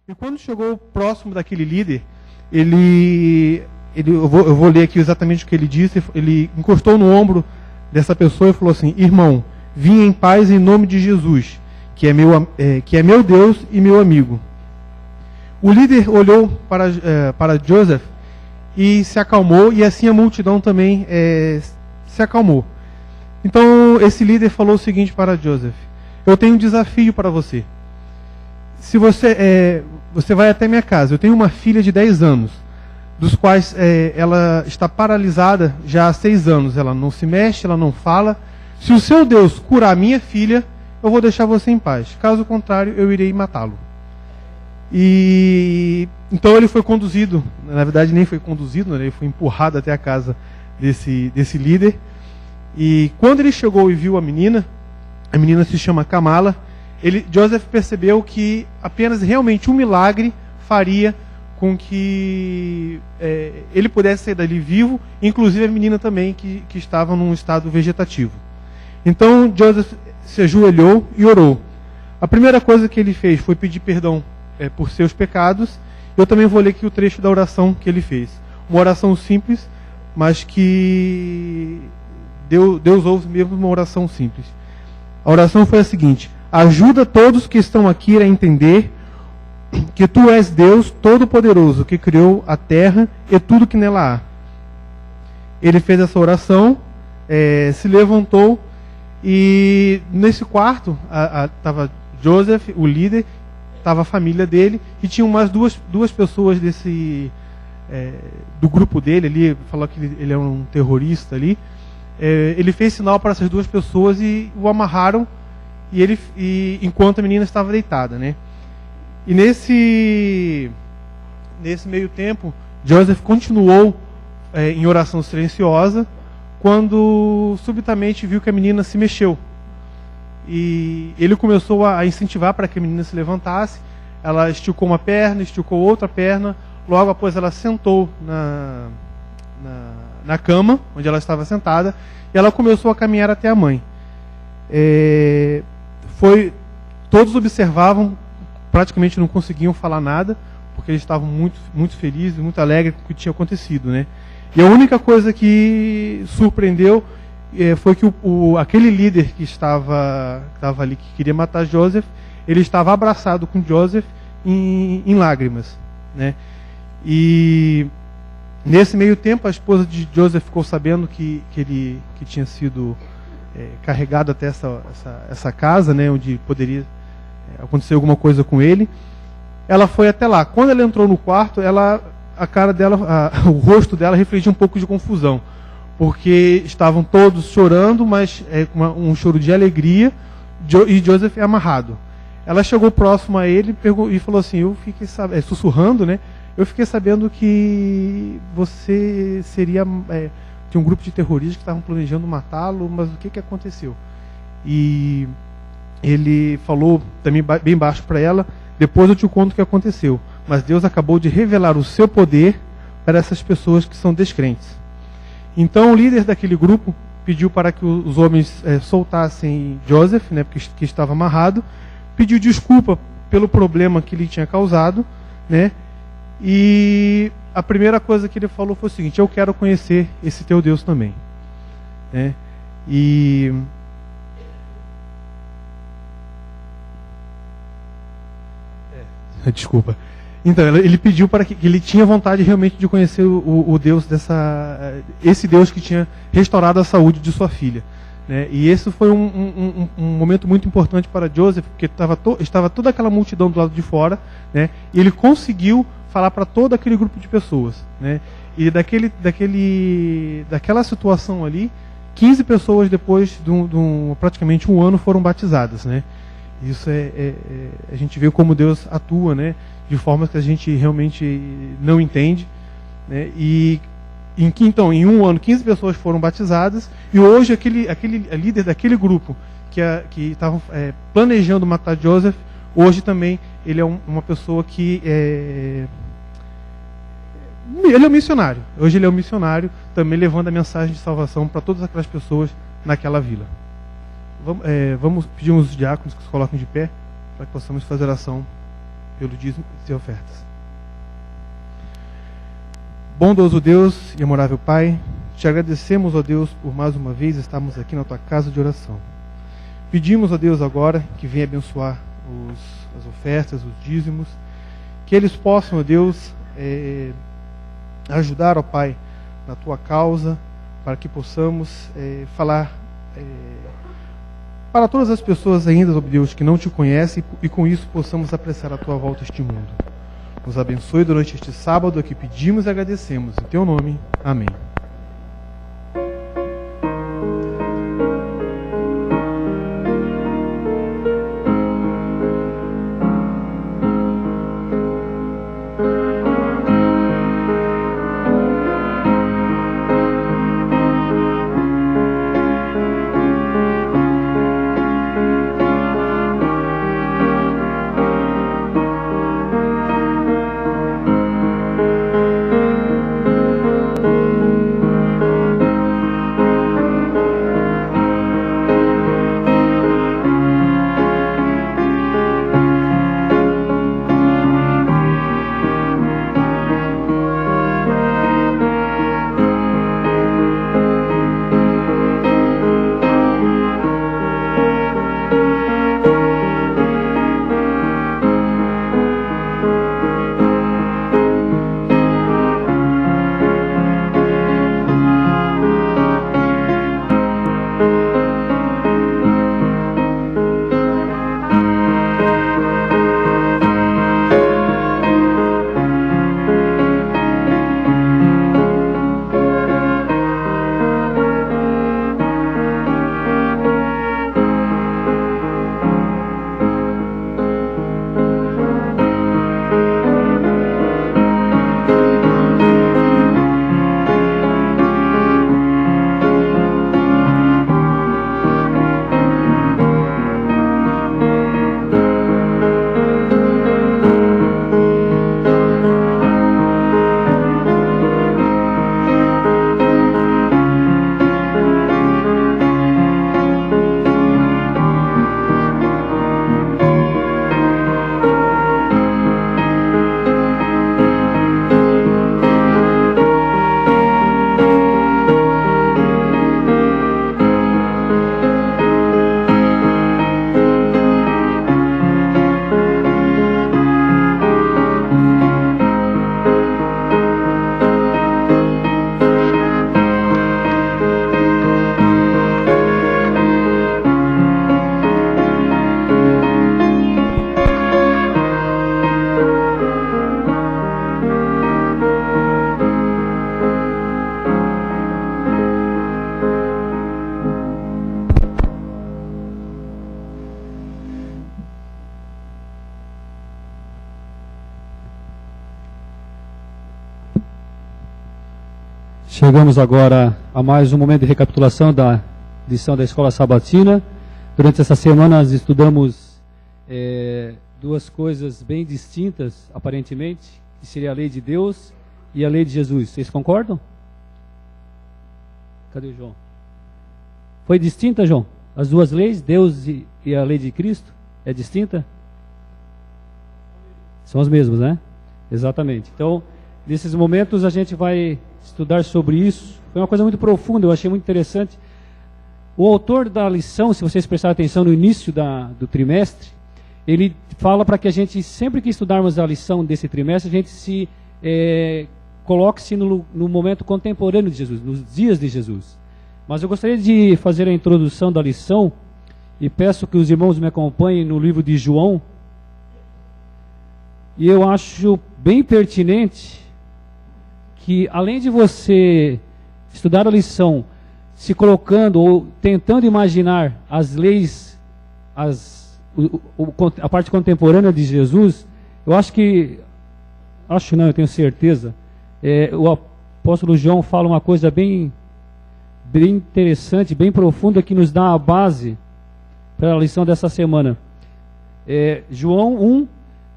E quando chegou próximo daquele líder, eu vou ler aqui exatamente o que ele disse. Ele encostou no ombro dessa pessoa e falou assim: irmão, vim em paz em nome de Jesus, que é meu Deus e meu amigo. O líder olhou para Joseph e se acalmou, e assim a multidão também se acalmou. Então esse líder falou o seguinte para Joseph: eu tenho um desafio para você. Se você vai até minha casa, eu tenho uma filha de 10 anos, dos quais ela está paralisada já há 6 anos, ela não se mexe, ela não fala. Se o seu Deus curar a minha filha, eu vou deixar você em paz. Caso contrário, eu irei matá-lo. E então ele foi conduzido, na verdade nem foi conduzido, né, ele foi empurrado até a casa desse líder. E quando ele chegou e viu a menina se chama Kamala, Joseph percebeu que apenas realmente um milagre faria com que ele pudesse sair dali vivo, inclusive a menina também, que estava num estado vegetativo. Então Joseph se ajoelhou e orou. A primeira coisa que ele fez foi pedir perdão por seus pecados. Eu também vou ler aqui o trecho da oração que ele fez. Uma oração simples, mas que Deus ouve mesmo uma oração simples. A oração foi a seguinte: ajuda todos que estão aqui a entender que tu és Deus Todo-Poderoso, que criou a terra e tudo que nela há. Ele fez essa oração, se levantou, e nesse quarto estava Joseph, o líder, estava a família dele, e tinha mais duas pessoas do grupo dele ali. Falou que ele é um terrorista ali. Ele fez sinal para essas duas pessoas e o amarraram, enquanto a menina estava deitada, né? E nesse meio tempo, Joseph continuou em oração silenciosa, quando subitamente viu que a menina se mexeu. E ele começou a incentivar para que a menina se levantasse. Ela esticou uma perna, esticou outra perna. Logo após, ela sentou na cama, onde ela estava sentada, e ela começou a caminhar até a mãe. Todos observavam, praticamente não conseguiam falar nada, porque eles estavam muito, muito felizes, muito alegres com o que tinha acontecido, né? E a única coisa que surpreendeu foi que aquele líder que estava ali, que queria matar Joseph, ele estava abraçado com Joseph em lágrimas, né? E nesse meio tempo, a esposa de Joseph ficou sabendo que tinha sido carregado até essa casa, né, onde poderia acontecer alguma coisa com ele. Ela foi até lá. Quando ela entrou no quarto, a cara dela, o rosto dela refletia um pouco de confusão, porque estavam todos chorando, mas um choro de alegria, e Joseph é amarrado. Ela chegou próximo a ele e falou assim: eu fiquei sussurrando, né? Eu fiquei sabendo que você seria de um grupo de terroristas que estavam planejando matá-lo, mas o que aconteceu? E ele falou também bem baixo para ela: depois eu te conto o que aconteceu, mas Deus acabou de revelar o seu poder para essas pessoas que são descrentes. Então o líder daquele grupo pediu para que os homens soltassem Joseph, né, que estava amarrado, pediu desculpa pelo problema que ele tinha causado, né? E a primeira coisa que ele falou foi o seguinte: eu quero conhecer esse teu Deus também, né? E Desculpa. Então, ele pediu para que ele tinha vontade realmente de conhecer o Deus esse Deus que tinha restaurado a saúde de sua filha, né? E esse foi um momento muito importante para Joseph, porque estava toda aquela multidão do lado de fora, né? E ele conseguiu falar para todo aquele grupo de pessoas, né? E daquela situação ali, 15 pessoas depois de praticamente um ano foram batizadas, né? Isso a gente vê como Deus atua, né? De formas que a gente realmente não entende, né? E então, em um ano, 15 pessoas foram batizadas, e hoje aquele líder daquele grupo que estavam planejando matar Joseph, hoje também ele é uma pessoa que ele é um missionário. Hoje ele é um missionário, também levando a mensagem de salvação para todas aquelas pessoas naquela vila. Vamos pedir uns diáconos que se coloquem de pé, para que possamos fazer oração pelo dízimo e ofertas. Bondoso Deus e amorável Pai, te agradecemos, ó Deus, por mais uma vez estarmos aqui na tua casa de oração. Pedimos, ó Deus, agora que venha abençoar as ofertas, os dízimos, que eles possam, ó Deus, ajudar, ó Pai, na tua causa, para que possamos falar para todas as pessoas ainda, ó Deus, que não te conhecem, e com isso possamos apreciar a tua volta a este mundo. Nos abençoe durante este sábado, que pedimos e agradecemos. Em teu nome, amém. Chegamos agora a mais um momento de recapitulação da lição da Escola Sabatina. Durante essa semana nós estudamos duas coisas bem distintas, aparentemente, que seria a lei de Deus e a lei de Jesus. Vocês concordam? Cadê o João? Foi distinta, João? As duas leis, Deus e a lei de Cristo, é distinta? São as mesmas, né? Exatamente. Então, nesses momentos a gente vai estudar sobre isso. Foi uma coisa muito profunda, eu achei muito interessante. O autor da lição, se vocês prestarem atenção no início do trimestre, ele fala para que a gente, sempre que estudarmos a lição desse trimestre, a gente se coloque-se no momento contemporâneo de Jesus, nos dias de Jesus. Mas eu gostaria de fazer a introdução da lição e peço que os irmãos me acompanhem no livro de João. E eu acho bem pertinente que, além de você estudar a lição se colocando ou tentando imaginar as leis, a parte contemporânea de Jesus, eu tenho certeza, o apóstolo João fala uma coisa bem interessante, bem profunda, que nos dá a base para a lição dessa semana. João 1,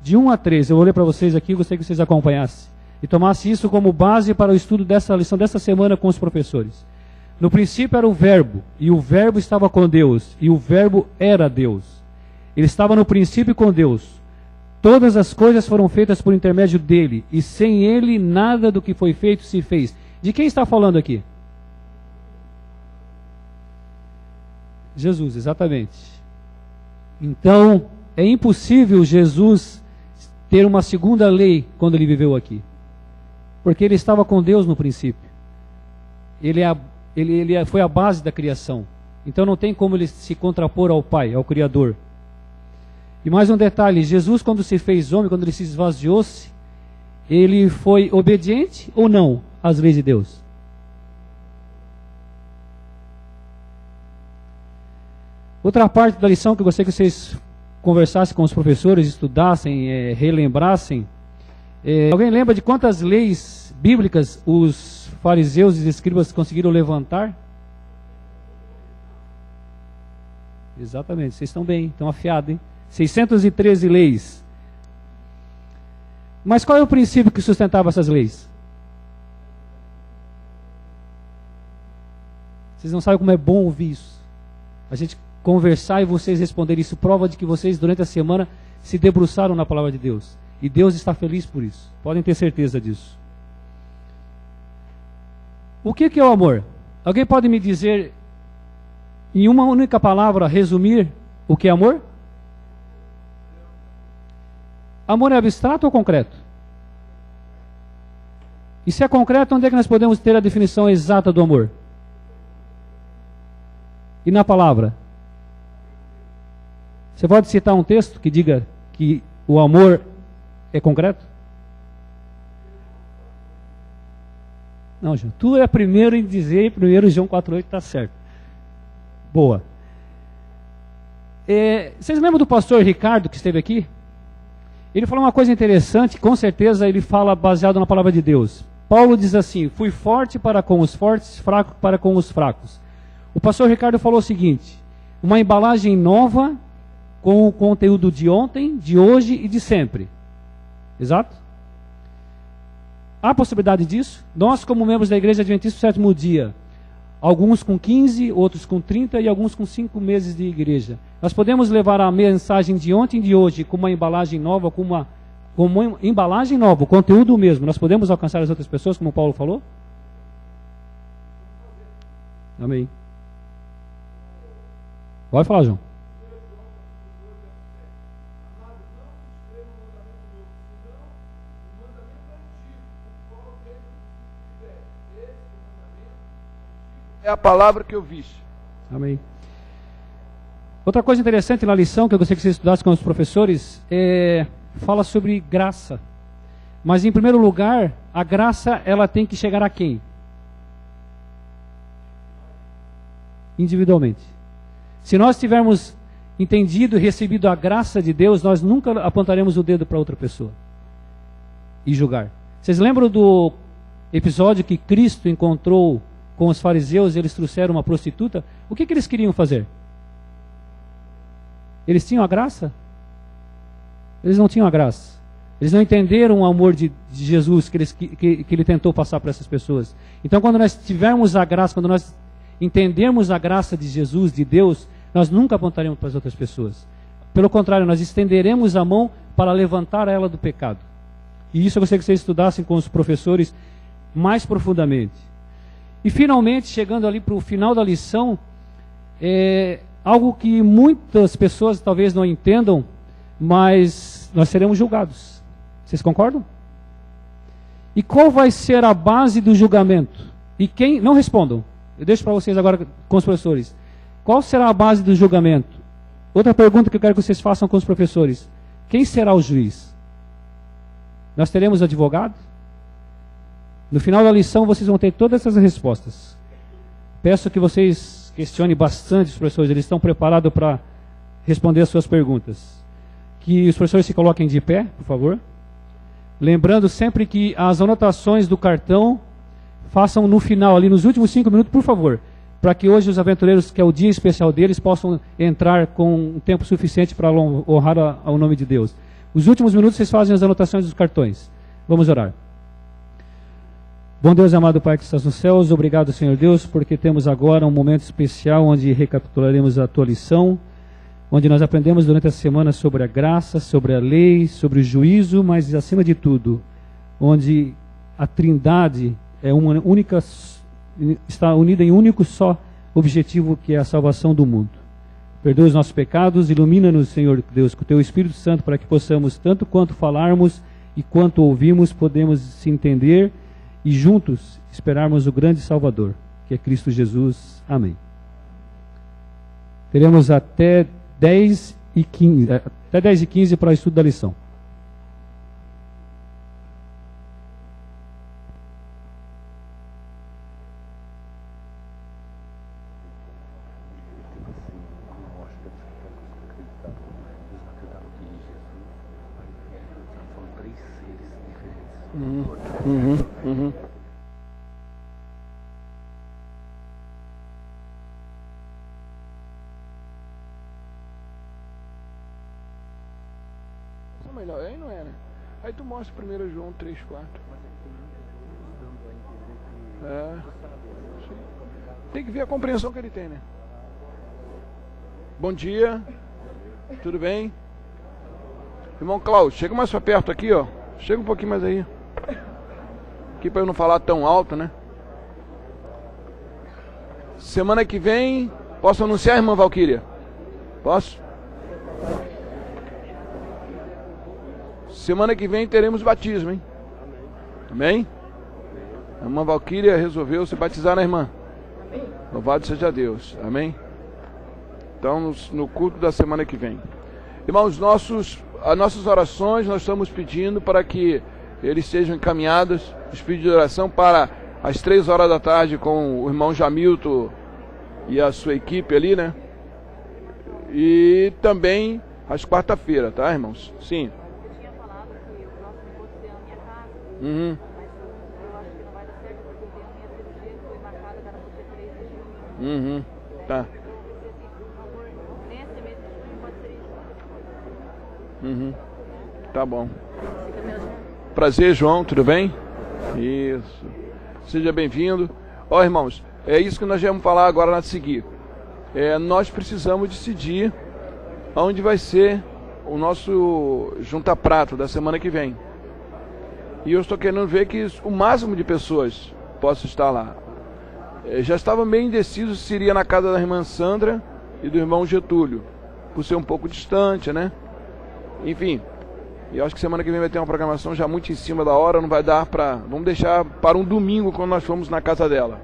de 1 a 3, eu vou ler para vocês aqui, gostaria que vocês acompanhassem e tomassem isso como base para o estudo dessa lição dessa semana com os professores. No princípio era o Verbo, e o Verbo estava com Deus, e o Verbo era Deus. Ele estava no princípio com Deus. Todas as coisas foram feitas por intermédio dele, e sem ele nada do que foi feito se fez. De quem está falando aqui? Jesus, exatamente. Então, é impossível Jesus ter uma segunda lei quando ele viveu aqui. Porque ele estava com Deus no princípio. Ele foi a base da criação. Então não tem como ele se contrapor ao Pai, ao Criador. E mais um detalhe, Jesus, quando se fez homem, quando ele se esvaziou-se, ele foi obediente ou não às leis de Deus? Outra parte da lição que eu gostaria que vocês conversassem com os professores, estudassem, relembrassem. Alguém lembra de quantas leis bíblicas os fariseus e escribas conseguiram levantar? Exatamente, vocês estão bem, estão afiados, hein? 613 leis. Mas qual é o princípio que sustentava essas leis? Vocês não sabem como é bom ouvir isso. A gente conversar e vocês responderem isso, prova de que vocês durante a semana se debruçaram na palavra de Deus. E Deus está feliz por isso. Podem ter certeza disso. O que é o amor? Alguém pode me dizer, em uma única palavra, resumir o que é amor? Amor é abstrato ou concreto? E se é concreto, onde é que nós podemos ter a definição exata do amor? E na palavra? Você pode citar um texto que diga que o amor é concreto? Não, João. Tu é primeiro em dizer, 1 João 4,8 está certo. Boa. Vocês lembram do pastor Ricardo que esteve aqui? Ele falou uma coisa interessante, com certeza ele fala baseado na palavra de Deus. Paulo diz assim: fui forte para com os fortes, fraco para com os fracos. O pastor Ricardo falou o seguinte: uma embalagem nova com o conteúdo de ontem, de hoje e de sempre. Exato? Há possibilidade disso? Nós, como membros da Igreja Adventista do Sétimo Dia, alguns com 15, outros com 30 e alguns com 5 meses de igreja, nós podemos levar a mensagem de ontem e de hoje com uma embalagem nova, com uma embalagem nova, o conteúdo mesmo. Nós podemos alcançar as outras pessoas, como Paulo falou? Amém. Pode falar, João. É a palavra que eu vi. Amém. Outra coisa interessante na lição que eu gostaria que você estudasse com os professores fala sobre graça. Mas em primeiro lugar, a graça ela tem que chegar a quem? Individualmente. Se nós tivermos entendido e recebido a graça de Deus, nós nunca apontaremos o dedo para outra pessoa e julgar. Vocês lembram do episódio que Cristo encontrou com os fariseus, eles trouxeram uma prostituta? O que eles queriam fazer? Eles tinham a graça? Eles não tinham a graça. Eles não entenderam o amor de Jesus que ele tentou passar para essas pessoas. Então, quando nós tivermos a graça, quando nós entendermos a graça de Jesus, de Deus, nós nunca apontaremos para as outras pessoas. Pelo contrário, nós estenderemos a mão para levantar ela do pecado. E isso eu gostaria que vocês estudassem com os professores mais profundamente. E finalmente, chegando ali para o final da lição, algo que muitas pessoas talvez não entendam, mas nós seremos julgados. Vocês concordam? E qual vai ser a base do julgamento? E quem... Não respondam. Eu deixo para vocês agora com os professores. Qual será a base do julgamento? Outra pergunta que eu quero que vocês façam com os professores. Quem será o juiz? Nós teremos advogado? No final da lição vocês vão ter todas essas respostas. Peço que vocês questionem bastante os professores. Eles estão preparados para responder as suas perguntas. Que os professores se coloquem de pé, por favor. Lembrando sempre que as anotações do cartão façam no final, ali nos últimos 5 minutos, por favor. Para que hoje os aventureiros, que é o dia especial deles, possam entrar com um tempo suficiente para honrar ao nome de Deus. Os últimos minutos vocês fazem as anotações dos cartões. Vamos orar. Bom Deus, amado Pai que estás nos céus, obrigado, Senhor Deus, porque temos agora um momento especial onde recapitularemos a tua lição, onde nós aprendemos durante a semana sobre a graça, sobre a lei, sobre o juízo, mas acima de tudo, onde a Trindade é uma única, está unida em um único só objetivo, que é a salvação do mundo. Perdoa os nossos pecados, ilumina-nos, Senhor Deus, com o teu Espírito Santo, para que possamos, tanto quanto falarmos e quanto ouvimos, podemos se entender e juntos esperarmos o grande Salvador, que é Cristo Jesus. Amém. Teremos até 10h15 para o estudo da lição. Melhor, aí não é, né? Aí tu mostra 1 João 3:4. É. Sim. Tem que ver a compreensão que ele tem, né? Bom dia. Tudo bem? Irmão Cláudio, chega mais pra perto aqui, ó. Chega um pouquinho mais aí. Aqui pra eu não falar tão alto, né? Semana que vem, posso anunciar, irmã Valquíria? Posso? Semana que vem teremos batismo, hein? Amém? A irmã Valquíria resolveu se batizar, né, irmã? Louvado seja Deus. Amém? Então, no culto da semana que vem. Irmãos, as nossas orações, nós estamos pedindo para que eles sejam encaminhados, os pedidos de oração para às 3 horas da tarde com o irmão Jamilton e a sua equipe ali, né? E também às quarta-feira, tá, irmãos? Sim. Uhum. Uhum. Tá. Uhum. Tá bom. Prazer, João, tudo bem? Isso. Seja bem-vindo. Ó, irmãos, é isso que nós vamos falar agora a seguir. Nós precisamos decidir onde vai ser o nosso junta-prato da semana que vem. E eu estou querendo ver que o máximo de pessoas possa estar lá. Já estava meio indeciso se iria na casa da irmã Sandra e do irmão Getúlio, por ser um pouco distante, né? Enfim, eu acho que semana que vem vai ter uma programação já muito em cima da hora, não vai dar para... Vamos deixar para um domingo quando nós formos na casa dela.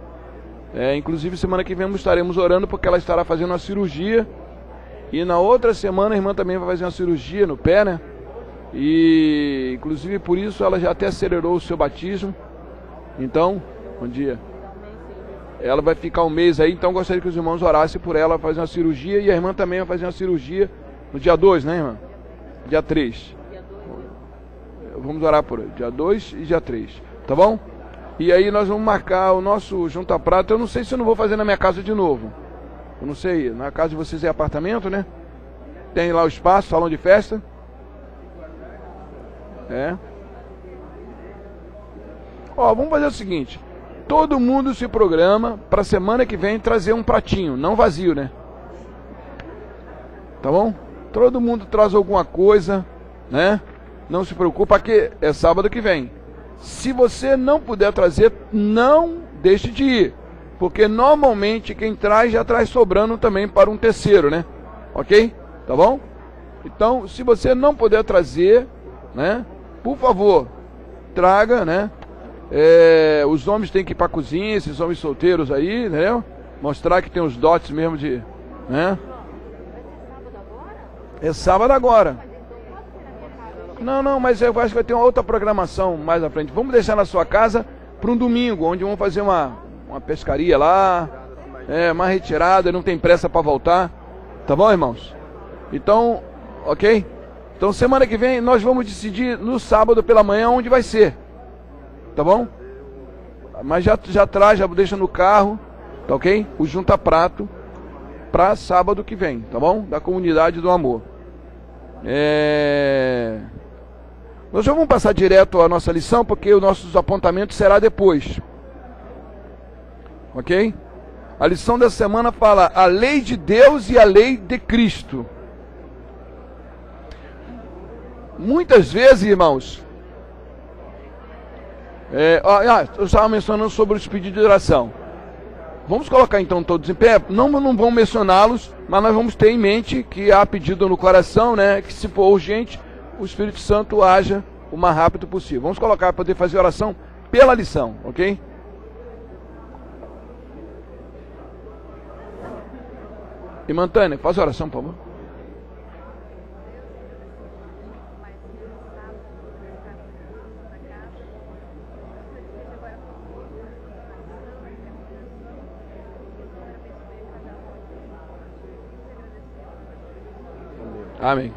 Inclusive semana que vem estaremos orando porque ela estará fazendo uma cirurgia. E na outra semana a irmã também vai fazer uma cirurgia no pé, né? E inclusive por isso ela já até acelerou o seu batismo. Então, bom dia. Ela vai ficar um mês aí, então gostaria que os irmãos orassem por ela fazer uma cirurgia. E a irmã também vai fazer uma cirurgia no dia 2, né, irmã? Dia 3. Vamos orar por dia 2 e dia 3, tá bom? E aí nós vamos marcar o nosso junta-prato. Eu não sei se eu não vou fazer na minha casa de novo. Eu não sei, na casa de vocês é apartamento, né? Tem lá o espaço, salão de festa. Vamos fazer o seguinte. Todo mundo se programa para semana que vem trazer um pratinho, não vazio, né? Tá bom? Todo mundo traz alguma coisa, né? Não se preocupa que é sábado que vem. Se você não puder trazer, não deixe de ir. Porque normalmente quem traz já traz sobrando também para um terceiro, né? Ok? Tá bom? Então, se você não puder trazer, né, por favor, traga, né? Os homens têm que ir para a cozinha, esses homens solteiros aí, entendeu? Mostrar que tem os dotes mesmo de, né? É sábado agora. Não, mas eu acho que vai ter uma outra programação mais à frente. Vamos deixar na sua casa para um domingo, onde vamos fazer uma pescaria lá, uma retirada, não tem pressa para voltar. Tá bom, irmãos? Então, ok? Então, semana que vem, nós vamos decidir no sábado pela manhã onde vai ser. Tá bom? Mas já traz, já deixa no carro, tá ok? O junta-prato para sábado que vem, tá bom? Da comunidade do amor. Nós já vamos passar direto à nossa lição, porque os nossos apontamentos será depois. Ok? A lição dessa semana fala a lei de Deus e a lei de Cristo. Muitas vezes, irmãos, eu estava mencionando sobre os pedidos de oração. Vamos colocar então todos em pé? Não vamos mencioná-los, mas nós vamos ter em mente que há pedido no coração, né? Que se for urgente, o Espírito Santo haja o mais rápido possível. Vamos colocar para poder fazer oração pela lição, ok? Irmã Tânia, faz a oração, por favor. Amém.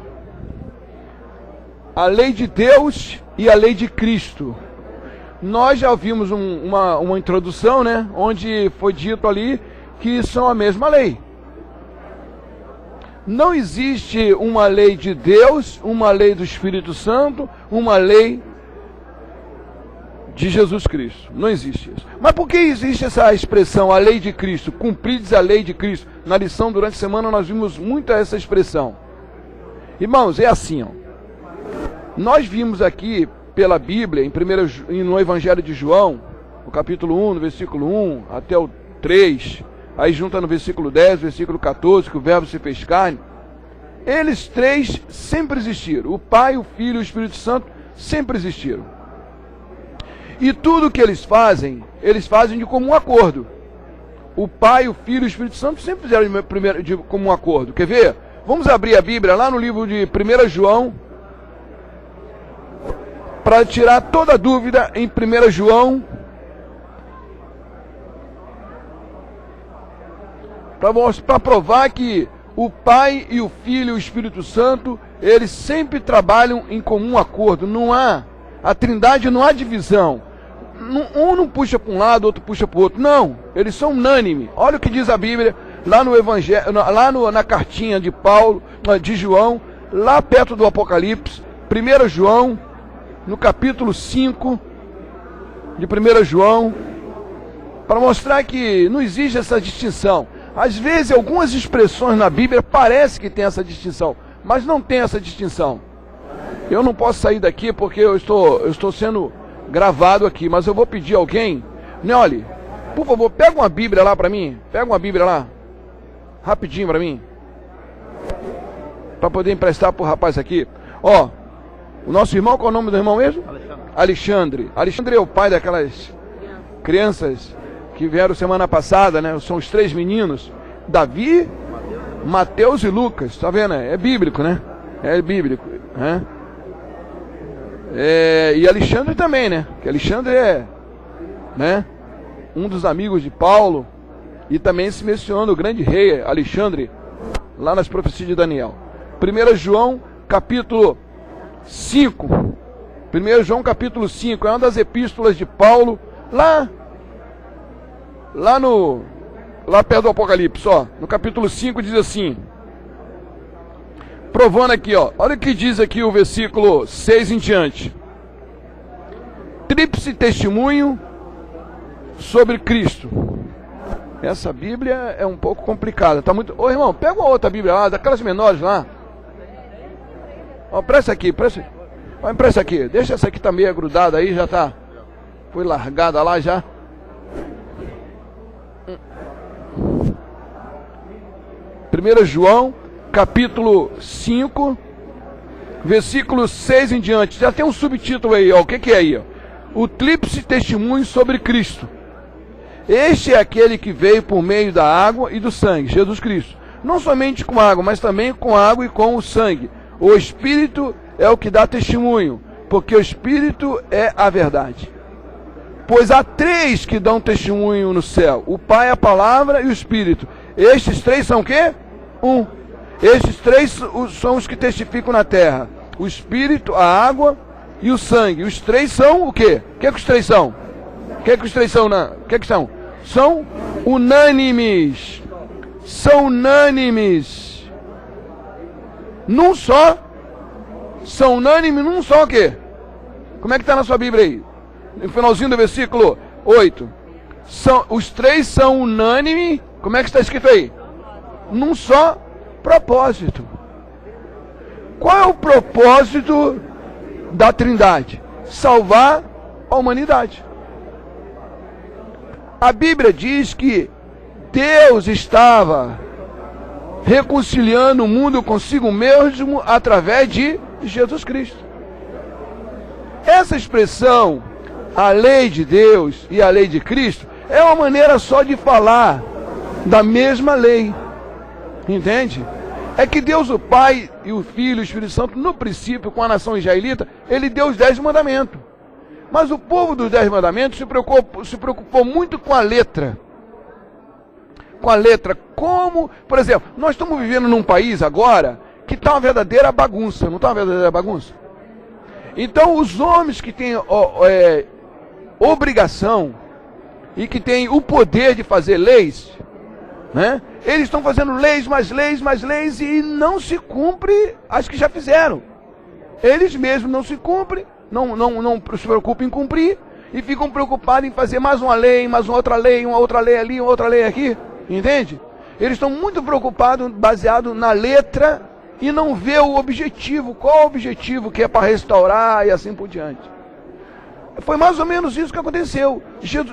A lei de Deus e a lei de Cristo. Nós já vimos uma introdução, né? Onde foi dito ali que são a mesma lei. Não existe uma lei de Deus, uma lei do Espírito Santo, uma lei de Jesus Cristo. Não existe isso. Mas por que existe essa expressão, a lei de Cristo? Cumprides a lei de Cristo. Na lição durante a semana nós vimos muito essa expressão. Irmãos, é assim, ó. Nós vimos aqui pela Bíblia, no Evangelho de João, no capítulo 1, no versículo 1 até o 3, aí junta no versículo 10, versículo 14, que o Verbo se fez carne. Eles três sempre existiram. O Pai, o Filho e o Espírito Santo sempre existiram. E tudo que eles fazem de comum acordo. O Pai, o Filho e o Espírito Santo sempre fizeram de comum acordo. Quer ver? Vamos abrir a Bíblia lá no livro de 1 João, para tirar toda dúvida em 1 João, para provar que o Pai e o Filho e o Espírito Santo, eles sempre trabalham em comum acordo. Não há, a Trindade não há divisão. Um não puxa para um lado, outro puxa para o outro. Não, eles são unânimes. Olha o que diz a Bíblia, lá no Evangelho, na cartinha de Paulo, de João, lá perto do Apocalipse, 1 João, no capítulo 5 de 1 João, para mostrar que não existe essa distinção. Às vezes, algumas expressões na Bíblia parece que tem essa distinção, mas não tem essa distinção. Eu não posso sair daqui porque eu estou sendo gravado aqui, mas eu vou pedir a alguém, Neoli, por favor, pega uma Bíblia lá para mim, pega uma Bíblia lá, rapidinho para mim, para poder emprestar para o rapaz aqui. Ó, o nosso irmão, qual é o nome do irmão mesmo? Alexandre. Alexandre é o pai daquelas crianças que vieram semana passada, né? São os três meninos, Davi, Mateus e Lucas, tá vendo? É bíblico, né? É bíblico, né? E Alexandre também, né? Que Alexandre é, né, um dos amigos de Paulo, e também se menciona o grande rei Alexandre, lá nas profecias de Daniel. 1 João, capítulo 5. 1 João, capítulo 5, é uma das epístolas de Paulo, lá perto do Apocalipse, ó, no capítulo 5 diz assim, provando aqui, ó, olha o que diz aqui o versículo 6 em diante. Tríplice testemunho sobre Cristo. Essa Bíblia é um pouco complicada, tá muito... Ô irmão, pega uma outra Bíblia lá, daquelas menores lá. Ó, presta aqui, ó, empresta aqui, deixa essa aqui tá meio grudada aí, já tá, foi largada lá já. 1 João, capítulo 5, versículo 6 em diante, já tem um subtítulo aí, ó. O que é aí, ó? O tríplice testemunho sobre Cristo. Este é aquele que veio por meio da água e do sangue, Jesus Cristo. Não somente com água, mas também com água e com o sangue. O Espírito é o que dá testemunho, porque o Espírito é a verdade. Pois há 3 que dão testemunho no céu: o Pai, a Palavra e o Espírito. Estes 3 são o quê? Estes 3 são os que testificam na terra: o Espírito, a água e o sangue. Os 3 são o quê? O que é que os 3 são? O que é que os 3 são? O que é que são? São unânimes. São unânimes. Num só. São unânimes num só o quê? Como é que está na sua Bíblia aí? No finalzinho do versículo 8. Os 3 são unânimes. Como é que está escrito aí? Num só propósito. Qual é o propósito da Trindade? Salvar a humanidade. A Bíblia diz que Deus estava reconciliando o mundo consigo mesmo através de Jesus Cristo. Essa expressão, a lei de Deus e a lei de Cristo, é uma maneira só de falar da mesma lei. Entende? É que Deus o Pai e o Filho e o Espírito Santo, no princípio, com a nação israelita, ele deu os 10 mandamentos. Mas o povo dos 10 mandamentos se preocupou muito com a letra. Com a letra. Como, por exemplo, nós estamos vivendo num país agora que está uma verdadeira bagunça. Não está uma verdadeira bagunça? Então, os homens que têm obrigação e que têm o poder de fazer leis, né? Eles estão fazendo leis, mais leis, mais leis, e não se cumpre as que já fizeram. Eles mesmos não se cumprem, não se preocupam em cumprir, e ficam preocupados em fazer mais uma lei, mais uma outra lei ali, uma outra lei aqui. Entende? Eles estão muito preocupados, baseado na letra, e não vê o objetivo. Qual o objetivo que é para restaurar e assim por diante. Foi mais ou menos isso que aconteceu.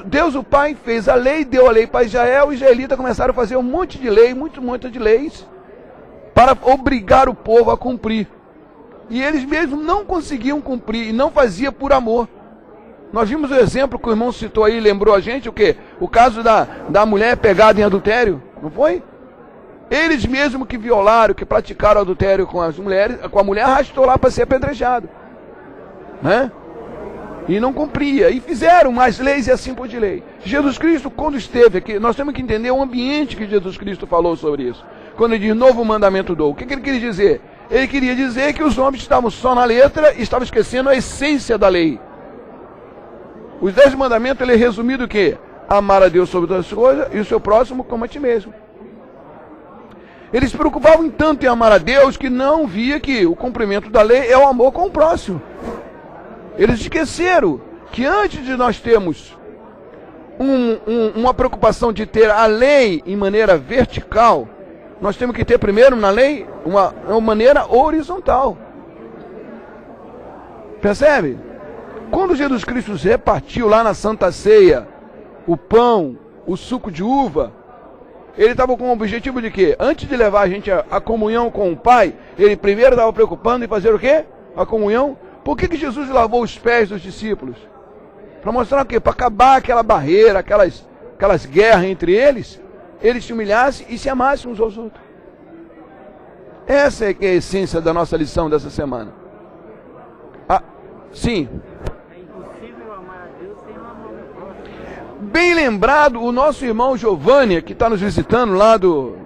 Deus o Pai fez a lei, deu a lei para Israel, os israelitas começaram a fazer um monte de lei, muito de leis, para obrigar o povo a cumprir. E eles mesmos não conseguiam cumprir, e não faziam por amor. Nós vimos o exemplo que o irmão citou aí, lembrou a gente o quê? O caso da mulher pegada em adultério, não foi? Eles mesmos que violaram, que praticaram adultério com as mulheres, com a mulher, arrastou lá para ser apedrejado, né? E não cumpria, e fizeram mais leis e assim por de lei. Jesus Cristo, quando esteve aqui, nós temos que entender o ambiente que Jesus Cristo falou sobre isso. Quando ele diz novo mandamento dou, o que ele queria dizer? Ele queria dizer que os homens estavam só na letra e estavam esquecendo a essência da lei. Os 10 mandamentos, ele é resumido o quê? Amar a Deus sobre todas as coisas e o seu próximo como a ti mesmo. Eles se preocupavam tanto em amar a Deus que não via que o cumprimento da lei é o amor com o próximo. Eles esqueceram que antes de nós termos uma preocupação de ter a lei em maneira vertical, nós temos que ter primeiro na lei uma maneira horizontal. Percebe? Quando Jesus Cristo se repartiu lá na Santa Ceia o pão, o suco de uva, ele estava com o objetivo de quê? Antes de levar a gente à comunhão com o Pai, ele primeiro estava preocupando em fazer o quê? A comunhão. Por que Jesus lavou os pés dos discípulos? Para mostrar o quê? Para acabar aquela barreira, aquelas guerras entre eles se humilhassem e se amassem uns aos outros. Essa é que é a essência da nossa lição dessa semana. Sim. É impossível amar a Deus sem amar o próximo. Bem lembrado, o nosso irmão Giovanni, que está nos visitando lá do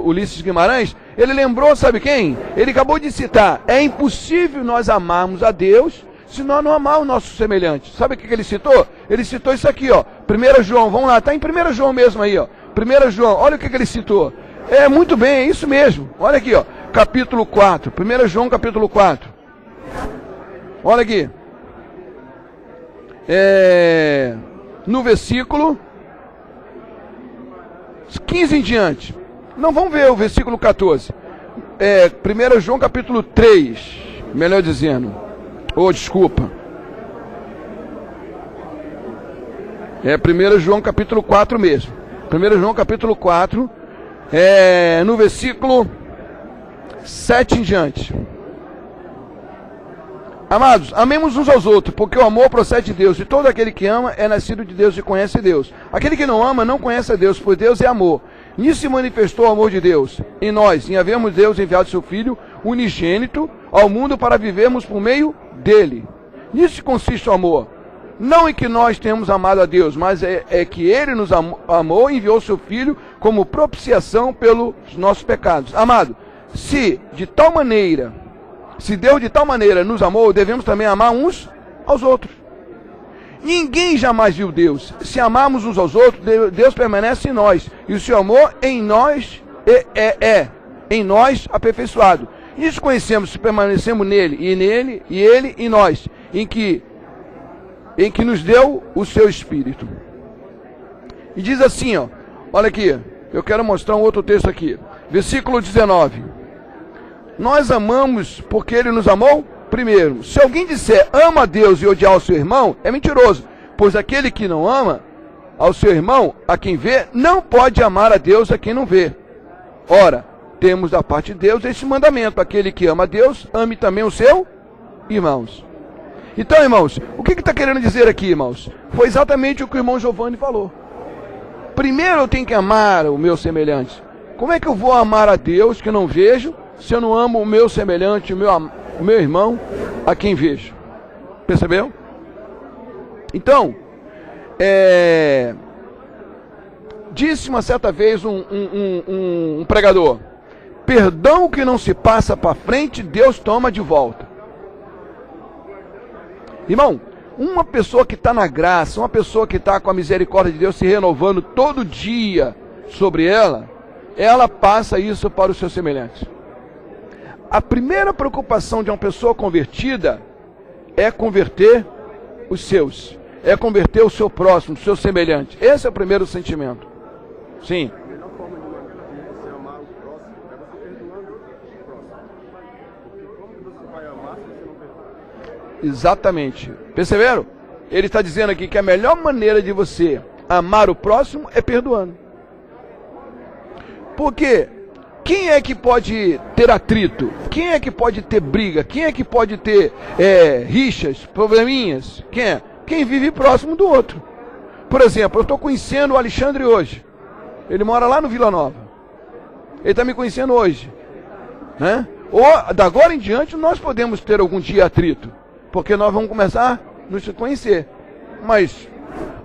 Ulisses Guimarães, ele lembrou, sabe quem? Ele acabou de citar, é impossível nós amarmos a Deus se nós não amarmos o nosso semelhante. Sabe o que ele citou? Ele citou isso aqui, ó. 1 João, vamos lá, está em 1 João mesmo aí, ó. 1 João, olha o que ele citou. É muito bem, é isso mesmo. Olha aqui, ó. Capítulo 4. 1 João, capítulo 4. Olha aqui. No versículo 15 em diante. Não, vamos ver o versículo 14. 1 João capítulo 3, melhor dizendo. Desculpa. 1 João capítulo 4 mesmo. 1 João capítulo 4, no versículo 7 em diante. Amados, amemos uns aos outros, porque o amor procede de Deus, e todo aquele que ama é nascido de Deus e conhece Deus. Aquele que não ama não conhece a Deus, pois Deus é amor. Nisso se manifestou o amor de Deus em nós, em havermos Deus enviado seu Filho unigênito ao mundo para vivermos por meio dele. Nisso consiste o amor. Não em que nós tenhamos amado a Deus, mas é que ele nos amou e enviou seu Filho como propiciação pelos nossos pecados. Amado, se Deus de tal maneira nos amou, devemos também amar uns aos outros. Ninguém jamais viu Deus. Se amarmos uns aos outros, Deus permanece em nós. E o seu amor em nós em nós aperfeiçoado. Isso conhecemos se permanecemos nele, e ele em nós, em que nos deu o seu Espírito. E diz assim, ó, olha aqui, eu quero mostrar um outro texto aqui. Versículo 19. Nós amamos porque ele nos amou primeiro. Se alguém disser ama a Deus e odiar o seu irmão, é mentiroso. Pois aquele que não ama ao seu irmão, a quem vê, não pode amar a Deus a quem não vê. Ora, temos da parte de Deus esse mandamento: aquele que ama a Deus, ame também o seu irmãos. Então, irmãos, o que está querendo dizer aqui, irmãos? Foi exatamente o que o irmão Giovanni falou. Primeiro eu tenho que amar o meu semelhante. Como é que eu vou amar a Deus que não vejo, se eu não amo o meu semelhante, o meu irmão, a quem vejo? Percebeu? Então, disse uma certa vez um pregador: perdão que não se passa para frente, Deus toma de volta. Irmão, uma pessoa que está na graça, uma pessoa que está com a misericórdia de Deus se renovando todo dia sobre ela passa isso para os seus semelhantes. A primeira preocupação de uma pessoa convertida é converter os seus, é converter o seu próximo, o seu semelhante. Esse é o primeiro sentimento. Sim. A melhor forma de você amar o próximo é você perdoando o próximo. Porque como você vai amar se você não perdoar? Exatamente. Perceberam? Ele está dizendo aqui que a melhor maneira de você amar o próximo é perdoando. Porque quem é que pode ter atrito? Quem é que pode ter briga? Quem é que pode ter rixas, probleminhas? Quem é? Quem vive próximo do outro. Por exemplo, eu estou conhecendo o Alexandre hoje. Ele mora lá no Vila Nova. Ele está me conhecendo hoje. Né? Ou, da agora em diante, nós podemos ter algum dia atrito. Porque nós vamos começar a nos conhecer. Mas,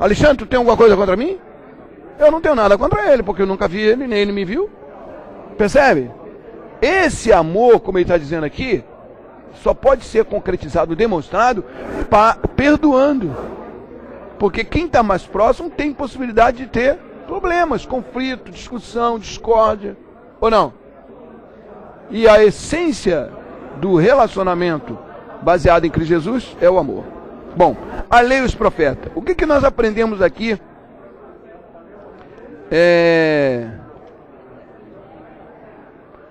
Alexandre, tu tem alguma coisa contra mim? Eu não tenho nada contra ele, porque eu nunca vi ele, nem ele me viu. Percebe? Esse amor, como ele está dizendo aqui, só pode ser concretizado, demonstrado, perdoando. Porque quem está mais próximo tem possibilidade de ter problemas, conflito, discussão, discórdia, ou não? E a essência do relacionamento baseado em Cristo Jesus é o amor. Bom, a lei e os profetas. O que nós aprendemos aqui?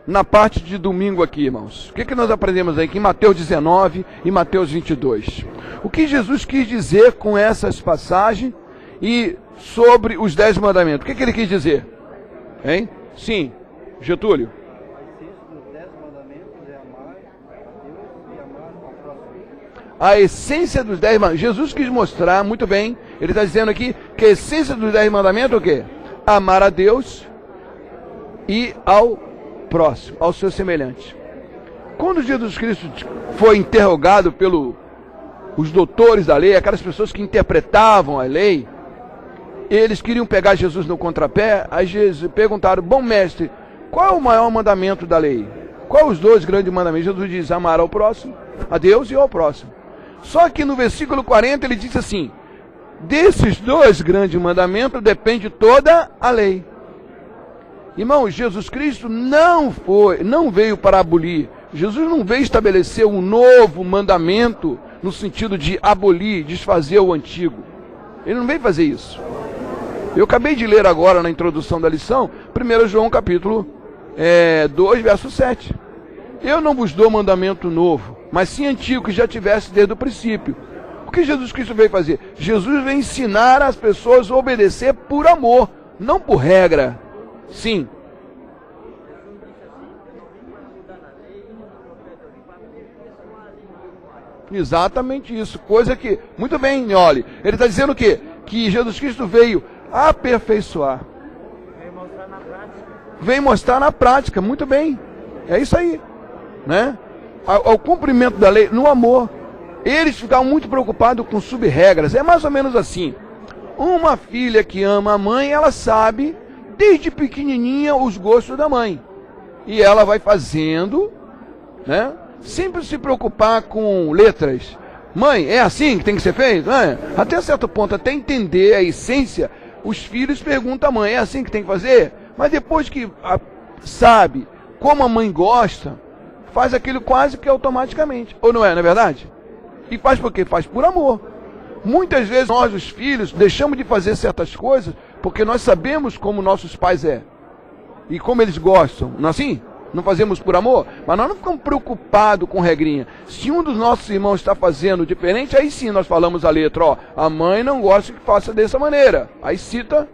Na parte de domingo aqui, irmãos. O que nós aprendemos aqui em Mateus 19 e Mateus 22? O que Jesus quis dizer com essas passagens e sobre os 10 mandamentos? O que ele quis dizer? Hein? Sim, Getúlio. A essência dos 10 mandamentos. Jesus quis mostrar muito bem. Ele está dizendo aqui que a essência dos 10 mandamentos é o quê? Amar a Deus e ao próximo, ao seu semelhante. Quando Jesus Cristo foi interrogado pelos doutores da lei, aquelas pessoas que interpretavam a lei, eles queriam pegar Jesus no contrapé. Aí Jesus perguntaram: bom mestre, qual é o maior mandamento da lei? Qual os 2 grandes mandamentos? Jesus diz: amar ao próximo, a Deus e ao próximo. Só que no versículo 40 ele diz assim: desses 2 grandes mandamentos depende toda a lei. Irmão, Jesus Cristo não veio para abolir. Jesus não veio estabelecer um novo mandamento no sentido de abolir, desfazer o antigo. Ele não veio fazer isso. Eu acabei de ler agora na introdução da lição, 1 João capítulo 2, verso 7. Eu não vos dou mandamento novo, mas sim antigo, que já tivesse desde o princípio. O que Jesus Cristo veio fazer? Jesus veio ensinar as pessoas a obedecer por amor, não por regra. Sim. Exatamente isso. Coisa que, muito bem, Nioli. Ele está dizendo o quê? Que Jesus Cristo veio aperfeiçoar. Vem mostrar na prática. Vem mostrar na prática, muito bem. É isso aí, né? Ao cumprimento da lei, no amor. Eles ficavam muito preocupados com sub-regras. É mais ou menos assim. Uma filha que ama a mãe, ela sabe, desde pequenininha, os gostos da mãe. E ela vai fazendo, né? Sempre se preocupar com letras. Mãe, é assim que tem que ser feito? Até certo ponto, até entender a essência, os filhos perguntam à mãe, é assim que tem que fazer? Mas depois que sabe como a mãe gosta, faz aquilo quase que automaticamente. Ou não é verdade? E faz por quê? Faz por amor. Muitas vezes nós, os filhos, deixamos de fazer certas coisas porque nós sabemos como nossos pais e como eles gostam. Não é assim? Não fazemos por amor? Mas nós não ficamos preocupados com regrinha. Se um dos nossos irmãos está fazendo diferente, aí sim nós falamos a letra, ó, a mãe não gosta que faça dessa maneira. Aí cita,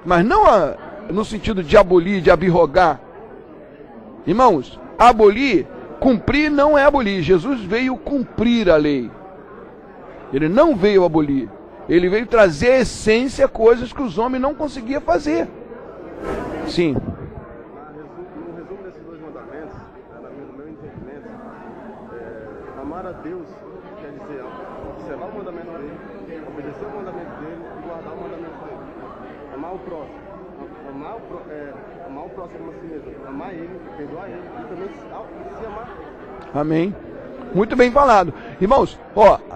mas não no sentido de abolir, de abrogar. Irmãos, abolir, cumprir não é abolir. Jesus veio cumprir a lei. Ele não veio abolir. Ele veio trazer a essência, coisas que os homens não conseguiam fazer. Sim. No resumo desses dois mandamentos, no meu entendimento, amar a Deus quer dizer observar o mandamento dele, obedecer o mandamento dele e guardar o mandamento dele. Amar o próximo. Amar o próximo como a si mesmo. Amar ele, perdoar ele e também se amar. Amém. Muito bem falado. Irmãos,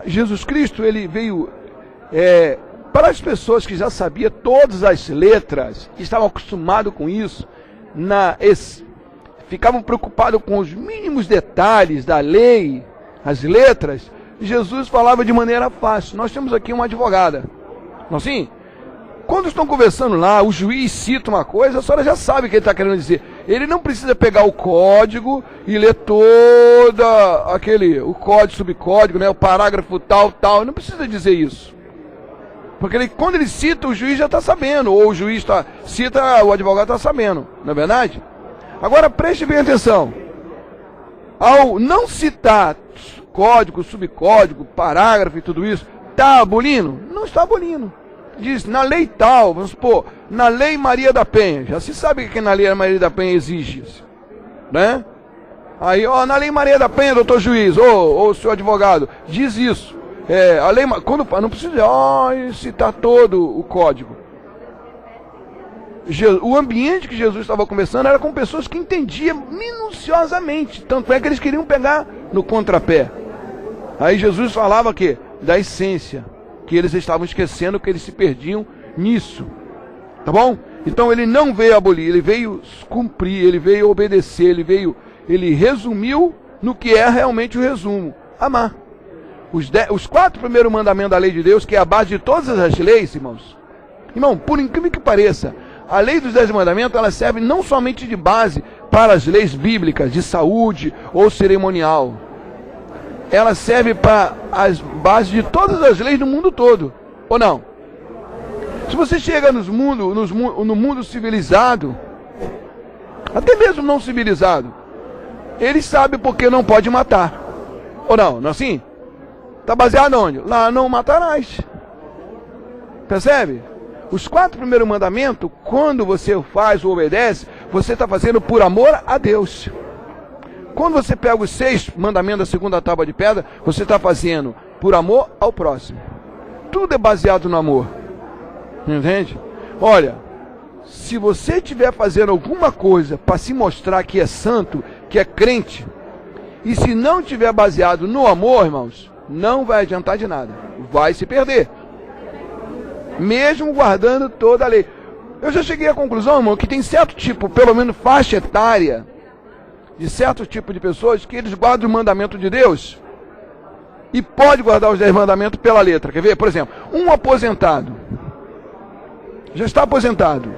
Jesus Cristo, ele veio para as pessoas que já sabiam todas as letras, estavam acostumados com isso, ficavam preocupados com os mínimos detalhes da lei, as letras, Jesus falava de maneira fácil. Nós temos aqui uma advogada, não é assim? Quando estão conversando lá, o juiz cita uma coisa, a senhora já sabe o que ele está querendo dizer. Ele não precisa pegar o código e ler o código, subcódigo, né, o parágrafo tal, não precisa dizer isso. Porque quando ele cita, o juiz já está sabendo, ou o juiz cita, o advogado está sabendo, não é verdade? Agora preste bem atenção. Ao não citar código, subcódigo, parágrafo e tudo isso, está abolindo? Não está abolindo. Diz, na lei tal, vamos supor, na lei Maria da Penha, já se sabe que na lei Maria da Penha exige isso, né? Aí, na lei Maria da Penha, doutor juiz, ou senhor advogado, diz isso. A lei, não precisa citar todo o código. O ambiente que Jesus estava conversando era com pessoas que entendiam minuciosamente, tanto é que eles queriam pegar no contrapé. Aí Jesus falava que da essência, que eles estavam esquecendo, que eles se perdiam nisso. Tá bom? Então ele não veio abolir, ele veio cumprir, ele veio obedecer, ele resumiu no que é realmente o resumo: amar. Os 4 primeiros mandamentos da lei de Deus, que é a base de todas as leis, irmãos. Irmão, por incrível que pareça, a lei dos 10 mandamentos, ela serve não somente de base para as leis bíblicas, de saúde ou cerimonial. Ela serve para as bases de todas as leis do mundo todo, ou não? Se você chega no mundo civilizado, até mesmo não civilizado, ele sabe porque não pode matar, ou não? Não é assim? Está baseado onde? Lá não matarás. Percebe? Os 4 primeiros mandamentos, quando você faz ou obedece, você está fazendo por amor a Deus. Quando você pega os 6 mandamentos da segunda tábua de pedra, você está fazendo por amor ao próximo. Tudo é baseado no amor. Entende? Olha, se você estiver fazendo alguma coisa para se mostrar que é santo, que é crente, e se não estiver baseado no amor, irmãos, não vai adiantar de nada. Vai se perder. Mesmo guardando toda a lei. Eu já cheguei à conclusão, irmão, que tem certo tipo, pelo menos faixa etária, de certo tipo de pessoas que eles guardam o mandamento de Deus e pode guardar os 10 mandamentos pela letra. Quer ver? Por exemplo, um aposentado já está aposentado,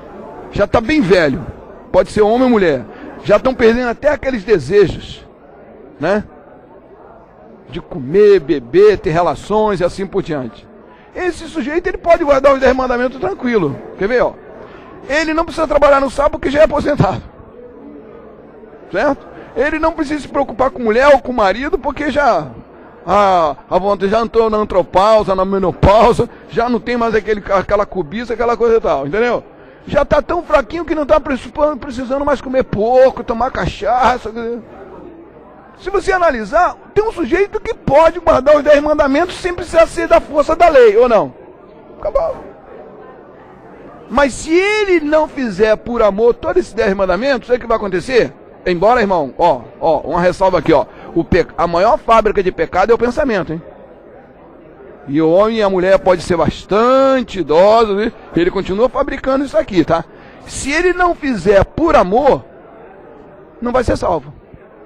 já está bem velho, pode ser homem ou mulher, já estão perdendo até aqueles desejos, né? De comer, beber, ter relações e assim por diante. Esse sujeito, ele pode guardar os 10 mandamentos tranquilo. Quer ver? Ele não precisa trabalhar no sábado porque já é aposentado. Certo? Ele não precisa se preocupar com mulher ou com marido porque já a vontade, já entrou na antropausa, na menopausa, já não tem mais aquela cobiça, aquela coisa e tal, entendeu? Já está tão fraquinho que não está precisando mais comer pouco, tomar cachaça. Se você analisar, tem um sujeito que pode guardar os 10 mandamentos sem precisar ser da força da lei, ou não? Acabou. Mas se ele não fizer por amor todos esses 10 mandamentos, sabe o que vai acontecer? Embora, irmão, uma ressalva aqui, a maior fábrica de pecado é o pensamento, hein? E o homem e a mulher pode ser bastante idosos, né? Ele continua fabricando isso aqui, tá? Se ele não fizer por amor, não vai ser salvo.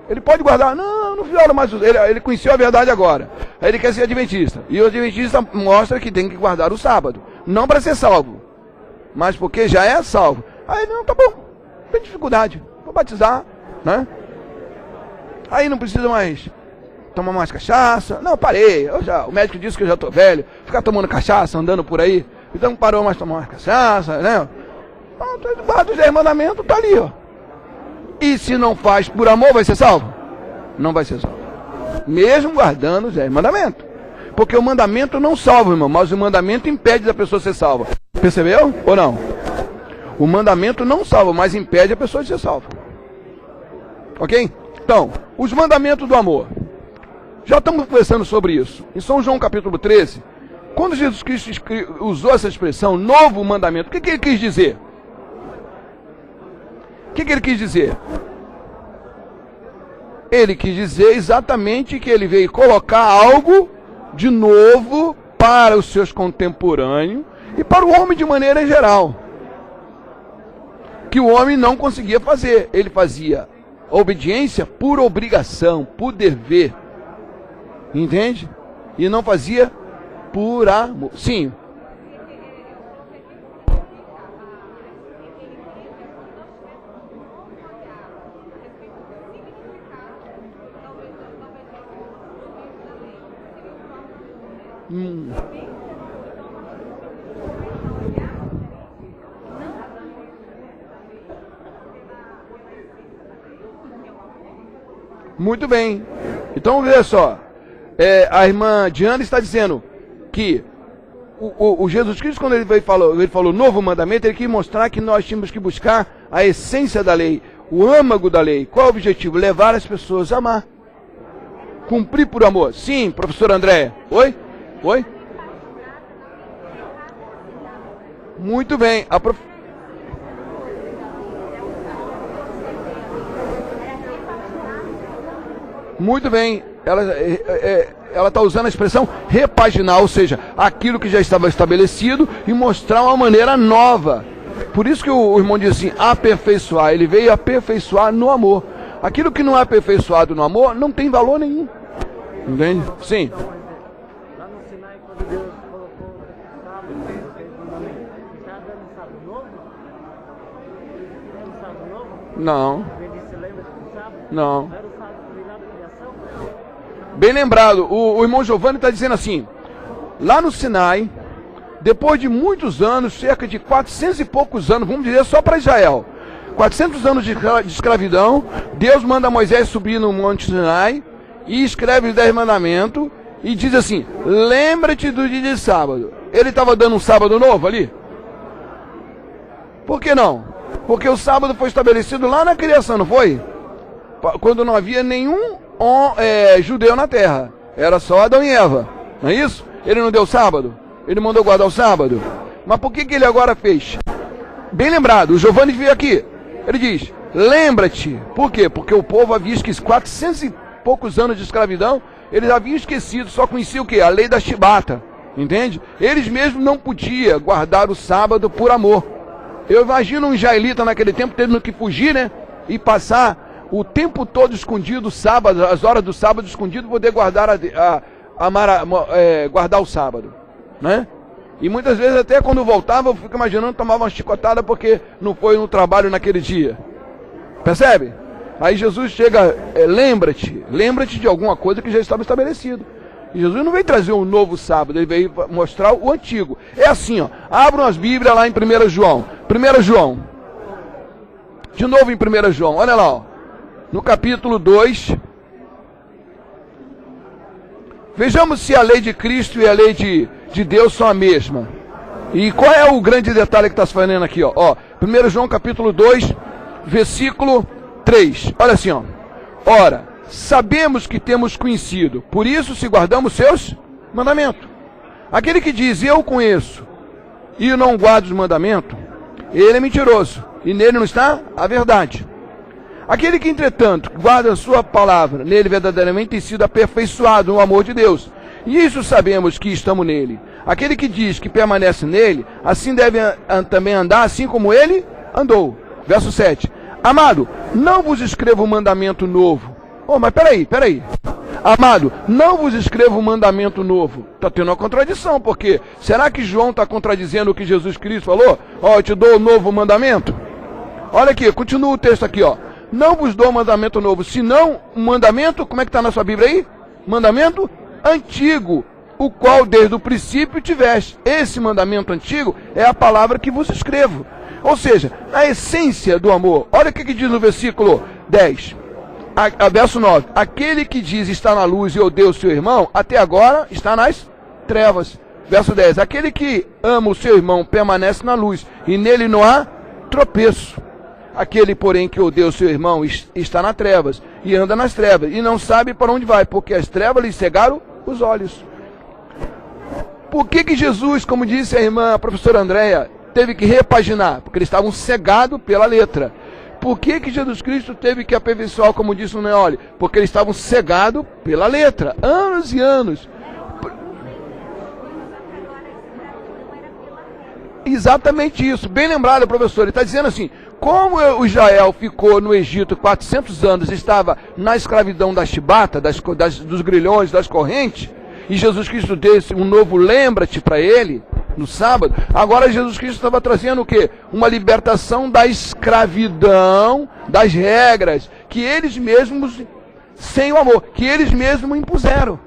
Ele pode guardar, não viola mais, ele conheceu a verdade agora. Aí ele quer ser adventista. E o adventista mostra que tem que guardar o sábado. Não para ser salvo, mas porque já é salvo. Aí não, tá bom, não tem dificuldade. Vou batizar, né? Aí não precisa mais tomar mais cachaça. Não, parei. O médico disse que eu já tô velho. Ficar tomando cachaça, andando por aí. Então parou mais de tomar mais cachaça, né? Debaixo dos 10 mandamentos, tá ali, ó. E se não faz por amor, vai ser salvo? Não vai ser salvo. Mesmo guardando os 10 mandamentos. Porque o mandamento não salva, irmão, mas o mandamento impede da pessoa ser salva. Percebeu ou não? O mandamento não salva, mas impede a pessoa de ser salva. Ok? Então, os mandamentos do amor. Já estamos conversando sobre isso. Em São João capítulo 13, quando Jesus Cristo usou essa expressão, novo mandamento, o que ele quis dizer? O que ele quis dizer? Ele quis dizer exatamente que ele veio colocar algo de novo para os seus contemporâneos e para o homem de maneira geral. Que o homem não conseguia fazer. Ele fazia obediência por obrigação, por dever. Entende? E não fazia por amor. Sim. Muito bem. Então, veja só. A irmã Diana está dizendo que o Jesus Cristo, quando ele falou novo mandamento, ele quis mostrar que nós tínhamos que buscar a essência da lei, o âmago da lei. Qual é o objetivo? Levar as pessoas a amar. Cumprir por amor. Sim, professora Andréia. Oi? Oi? Muito bem. Muito bem. Ela está usando a expressão repaginar, ou seja, aquilo que já estava estabelecido e mostrar uma maneira nova. Por isso que o irmão diz assim, aperfeiçoar. Ele veio aperfeiçoar no amor. Aquilo que não é aperfeiçoado no amor não tem valor nenhum. Entende? Sim. Lá no Sinai, quando Deus colocou o sábado, está dando sábado novo? Dando sábado novo? Não. Ele se lembra do sábado? Não. Era o sábado lá da criação? Bem lembrado, o irmão Giovanni está dizendo assim, lá no Sinai, depois de muitos anos, cerca de 400 e poucos anos, vamos dizer só para Israel, 400 anos de escravidão, Deus manda Moisés subir no Monte Sinai e escreve os 10 mandamentos e diz assim, lembra-te do dia de sábado. Ele estava dando um sábado novo ali? Por que não? Porque o sábado foi estabelecido lá na criação, não foi? Quando não havia nenhum judeu na terra. Era só Adão e Eva. Não é isso? Ele não deu sábado? Ele mandou guardar o sábado? Mas por que ele agora fez? Bem lembrado, o Giovanni veio aqui. Ele diz, lembra-te. Por quê? Porque o povo havia esquecido 400 e poucos anos de escravidão. Eles haviam esquecido, só conheciam o quê? A lei da chibata. Entende? Eles mesmos não podiam guardar o sábado por amor. Eu imagino um israelita naquele tempo tendo que fugir, né? E passar o tempo todo escondido, sábado, as horas do sábado escondido, poder guardar guardar o sábado, né? E muitas vezes até quando voltava, eu fico imaginando, tomava uma chicotada porque não foi no trabalho naquele dia. Percebe? Aí Jesus chega, lembra-te de alguma coisa que já estava estabelecido. E Jesus não veio trazer um novo sábado, ele veio mostrar o antigo. É assim, ó, abram as Bíblias lá em 1 João. 1 João. De novo em 1 João, olha lá, ó. No capítulo 2, Vejamos se a lei de Cristo e a lei de Deus são a mesma. E qual é o grande detalhe que está se falando aqui? Ó, 1 João capítulo 2, versículo 3. Olha assim, ó. Ora, sabemos que temos conhecido, por isso se guardamos seus mandamentos. Aquele que diz, eu conheço, e não guarda os mandamentos, ele é mentiroso, e nele não está a verdade. Aquele que, entretanto, guarda a sua palavra, nele verdadeiramente tem sido aperfeiçoado no amor de Deus. E isso sabemos que estamos nele. Aquele que diz que permanece nele, assim deve também andar, assim como ele andou. Verso 7. Amado, não vos escrevo um mandamento novo. Oh, mas peraí. Amado, não vos escrevo um mandamento novo. Está tendo uma contradição, porque será que João está contradizendo o que Jesus Cristo falou? Ó, eu te dou um novo mandamento. Olha aqui, continua o texto aqui, ó. Não vos dou um mandamento novo, senão um mandamento, como é que está na sua Bíblia aí? Mandamento antigo, o qual desde o princípio tiveste. Esse mandamento antigo é a palavra que vos escrevo. Ou seja, a essência do amor. Olha o que diz no versículo 10. Verso 9. Aquele que diz está na luz e odeia o seu irmão, até agora está nas trevas. Verso 10. Aquele que ama o seu irmão permanece na luz, e nele não há tropeço. Aquele, porém, que odeia o seu irmão está nas trevas, e anda nas trevas, e não sabe para onde vai, porque as trevas lhe cegaram os olhos. Por que Jesus, como disse a irmã a professora Andréia, teve que repaginar? Porque eles estavam cegados pela letra. Por que Jesus Cristo teve que aperfeiçoar, como disse o Neoli? Porque eles estavam cegados pela letra, anos e anos. Exatamente isso, bem lembrado, professor. Ele está dizendo assim, como o Israel ficou no Egito 400 anos, estava na escravidão da chibata, dos grilhões, das correntes, e Jesus Cristo desse um novo lembra-te para ele, no sábado, agora Jesus Cristo estava trazendo o quê? Uma libertação da escravidão, das regras, que eles mesmos, sem o amor, que eles mesmos impuseram.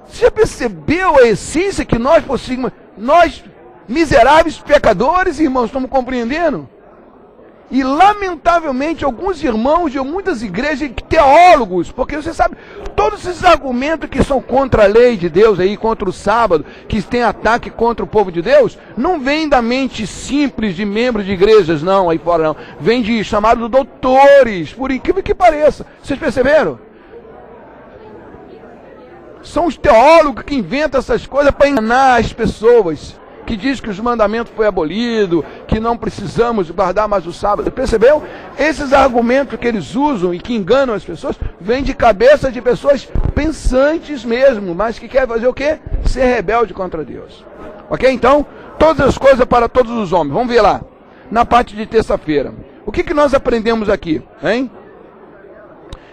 Você já percebeu a essência que nós possuímos? Nós, miseráveis pecadores, irmãos, estamos compreendendo? E lamentavelmente alguns irmãos de muitas igrejas, teólogos, porque você sabe, todos esses argumentos que são contra a lei de Deus aí, contra o sábado, que tem ataque contra o povo de Deus, não vem da mente simples de membros de igrejas, não, aí fora não. Vem de chamados doutores, por incrível que pareça. Vocês perceberam? São os teólogos que inventam essas coisas para enganar as pessoas, que diz que os mandamentos foi abolido, que não precisamos guardar mais o sábado. Percebeu? Esses argumentos que eles usam e que enganam as pessoas, vêm de cabeça de pessoas pensantes mesmo, mas que querem fazer o quê? Ser rebelde contra Deus. Ok? Então, todas as coisas para todos os homens. Vamos ver lá, na parte de terça-feira. O que nós aprendemos aqui? Hein?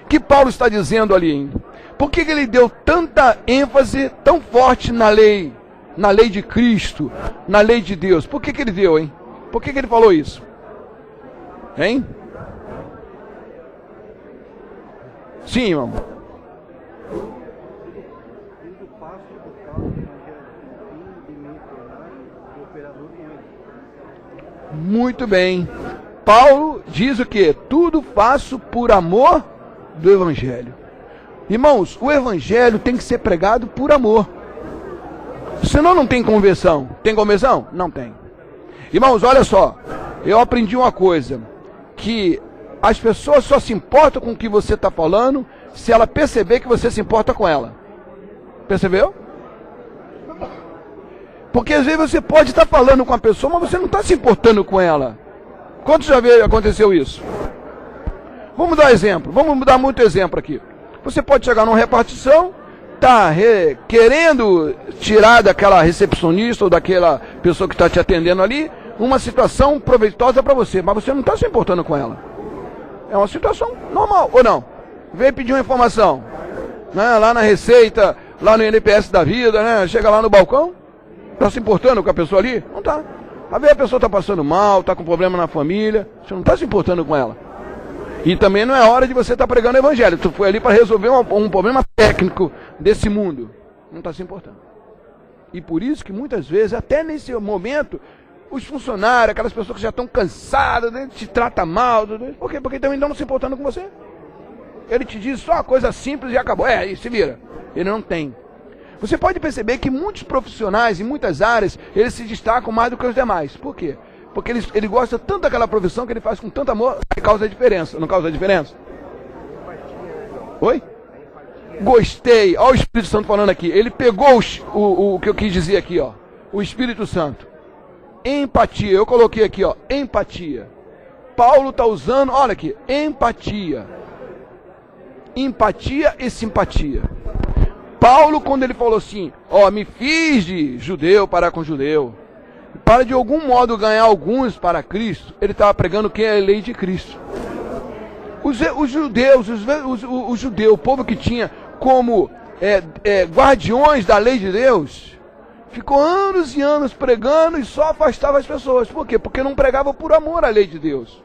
O que Paulo está dizendo ali? Hein? Por que ele deu tanta ênfase tão forte na lei de Cristo, na lei de Deus? Por que ele deu, hein? Por que ele falou isso? Hein? Sim, irmão. Muito bem. Paulo diz o quê? Tudo faço por amor do Evangelho. Irmãos, o Evangelho tem que ser pregado por amor. Senão não tem conversão. Tem conversão? Não tem. Irmãos, olha só. Eu aprendi uma coisa. Que as pessoas só se importam com o que você está falando se ela perceber que você se importa com ela. Percebeu? Porque às vezes você pode estar falando com a pessoa, mas você não está se importando com ela. Quantos já aconteceu isso? Vamos dar exemplo. Vamos dar muito exemplo aqui. Você pode chegar numa repartição, tá querendo tirar daquela recepcionista ou daquela pessoa que está te atendendo ali uma situação proveitosa para você, mas você não está se importando com ela. É uma situação normal, ou não? Vem pedir uma informação, né? Lá na Receita, lá no INPS da vida, né? Chega lá no balcão, está se importando com a pessoa ali? Não está. Às vezes a pessoa está passando mal, está com problema na família, você não está se importando com ela. E também não é hora de você estar pregando o Evangelho. Tu foi ali para resolver um problema técnico desse mundo. Não está se importando. E por isso que muitas vezes, até nesse momento, os funcionários, aquelas pessoas que já estão cansadas, né, te tratam mal. Por quê? Porque também não se importando com você. Ele te diz só uma coisa simples e acabou. E se vira. Ele não tem. Você pode perceber que muitos profissionais em muitas áreas, eles se destacam mais do que os demais. Por quê? Porque ele gosta tanto daquela profissão que ele faz com tanto amor que causa diferença. Não causa diferença? Oi? Gostei. Olha o Espírito Santo falando aqui. Ele pegou o que eu quis dizer aqui, ó. O Espírito Santo. Empatia. Eu coloquei aqui, ó. Empatia. Paulo está usando, olha aqui, empatia. Empatia e simpatia. Paulo, quando ele falou assim, me fiz de judeu para com judeu, para de algum modo ganhar alguns para Cristo, ele estava pregando que é a lei de Cristo. Os judeus, o povo que tinha como guardiões da lei de Deus, ficou anos e anos pregando e só afastava as pessoas. Por quê? Porque não pregava por amor à lei de Deus.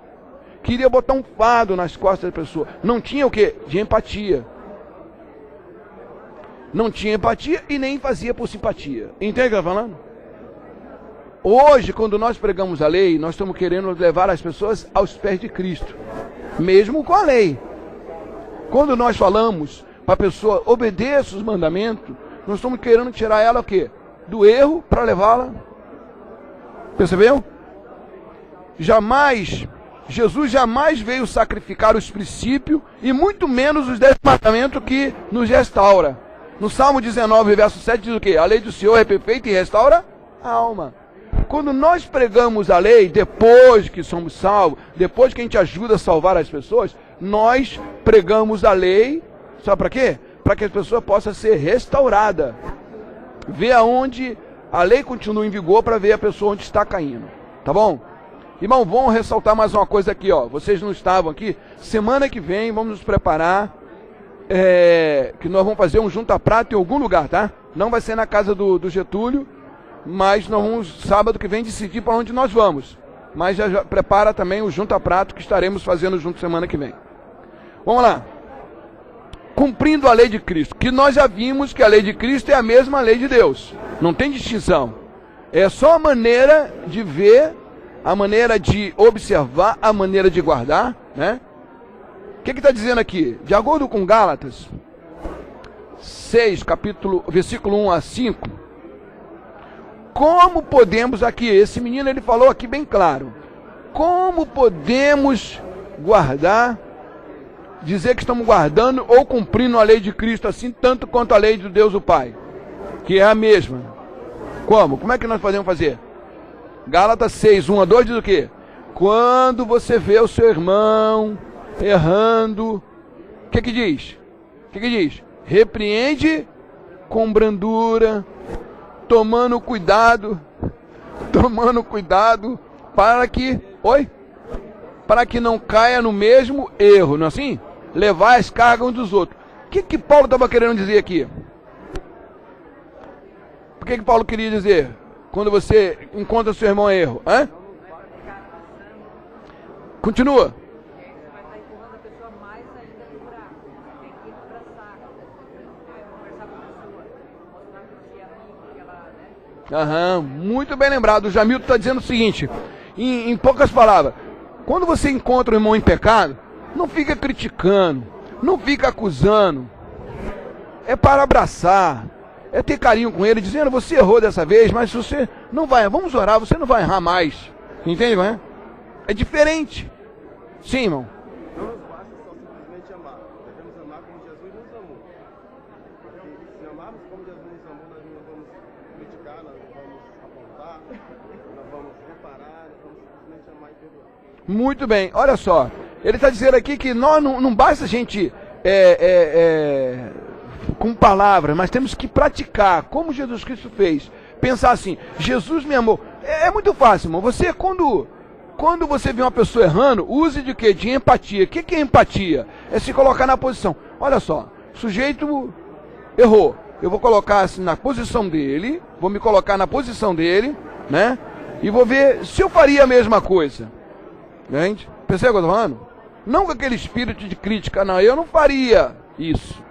Queria botar um fardo nas costas da pessoa. Não tinha o quê? De empatia. Não tinha empatia e nem fazia por simpatia. Entende o que eu estou falando? Hoje, quando nós pregamos a lei, nós estamos querendo levar as pessoas aos pés de Cristo. Mesmo com a lei. Quando nós falamos para a pessoa obedeça os mandamentos, nós estamos querendo tirar ela o quê? Do erro para levá-la. Percebeu? Jesus jamais veio sacrificar os princípios e muito menos os 10 mandamentos que nos restaura. No Salmo 19, verso 7 diz o quê? A lei do Senhor é perfeita e restaura a alma. Quando nós pregamos a lei, depois que somos salvos, depois que a gente ajuda a salvar as pessoas, nós pregamos a lei, sabe para quê? Para que a pessoa possa ser restaurada. Ver aonde a lei continua em vigor para ver a pessoa onde está caindo. Tá bom? Irmão, vamos ressaltar mais uma coisa aqui, ó. Vocês não estavam aqui. Semana que vem vamos nos preparar, que nós vamos fazer um junta-prato em algum lugar, tá? Não vai ser na casa do Getúlio, mas nós vamos, sábado que vem, decidir para onde nós vamos. Mas já prepara também o junta-prato que estaremos fazendo junto semana que vem. Vamos lá. Cumprindo a lei de Cristo, que nós já vimos que a lei de Cristo é a mesma lei de Deus. Não tem distinção. É só a maneira de ver, a maneira de observar, a maneira de guardar, né? O que está dizendo aqui? De acordo com Gálatas 6, versículo 1 a 5, como podemos aqui, esse menino ele falou aqui bem claro, como podemos guardar, dizer que estamos guardando ou cumprindo a lei de Cristo assim, tanto quanto a lei de Deus o Pai, que é a mesma. Como? Como é que nós podemos fazer? Gálatas 6, 1 a 2 diz o quê? Quando você vê o seu irmão errando, o que diz? O que diz? Repreende com brandura, tomando cuidado para que, para que não caia no mesmo erro, não é assim? Levar as cargas uns dos outros. O que Paulo estava querendo dizer aqui? O que Paulo queria dizer? Quando você encontra seu irmão em erro, hã? Continua. Vai estar empurrando a pessoa mais ainda do buraco. Tem que abraçar, conversar com a pessoa, mostrar que você é amigo, que ela, né? Muito bem lembrado. O Jamilton está dizendo o seguinte, em poucas palavras, quando você encontra um irmão em pecado, não fica criticando, não fica acusando, é para abraçar, é ter carinho com ele, dizendo, você errou dessa vez, mas você não vai, vamos orar, você não vai errar mais. Entende, não é? É diferente. Sim, irmão. Não nos basta só simplesmente amar. Devemos amar como Jesus nos amou. Porque se amarmos como Jesus nos amou, nós não vamos criticar, nós não vamos apontar, nós vamos reparar, nós vamos simplesmente amar e perdoar. Muito bem, olha só. Ele está dizendo aqui que nós não basta a gente com palavras, mas temos que praticar, como Jesus Cristo fez. Pensar assim, Jesus me amou. É muito fácil, irmão. Você, quando você vê uma pessoa errando, use de quê? De empatia. O que é empatia? É se colocar na posição. Olha só, o sujeito errou. Eu vou colocar assim na posição dele, vou me colocar na posição dele, né? E vou ver se eu faria a mesma coisa. Entende? Percebe o que eu estou falando? Não com aquele espírito de crítica, não. Eu não faria isso.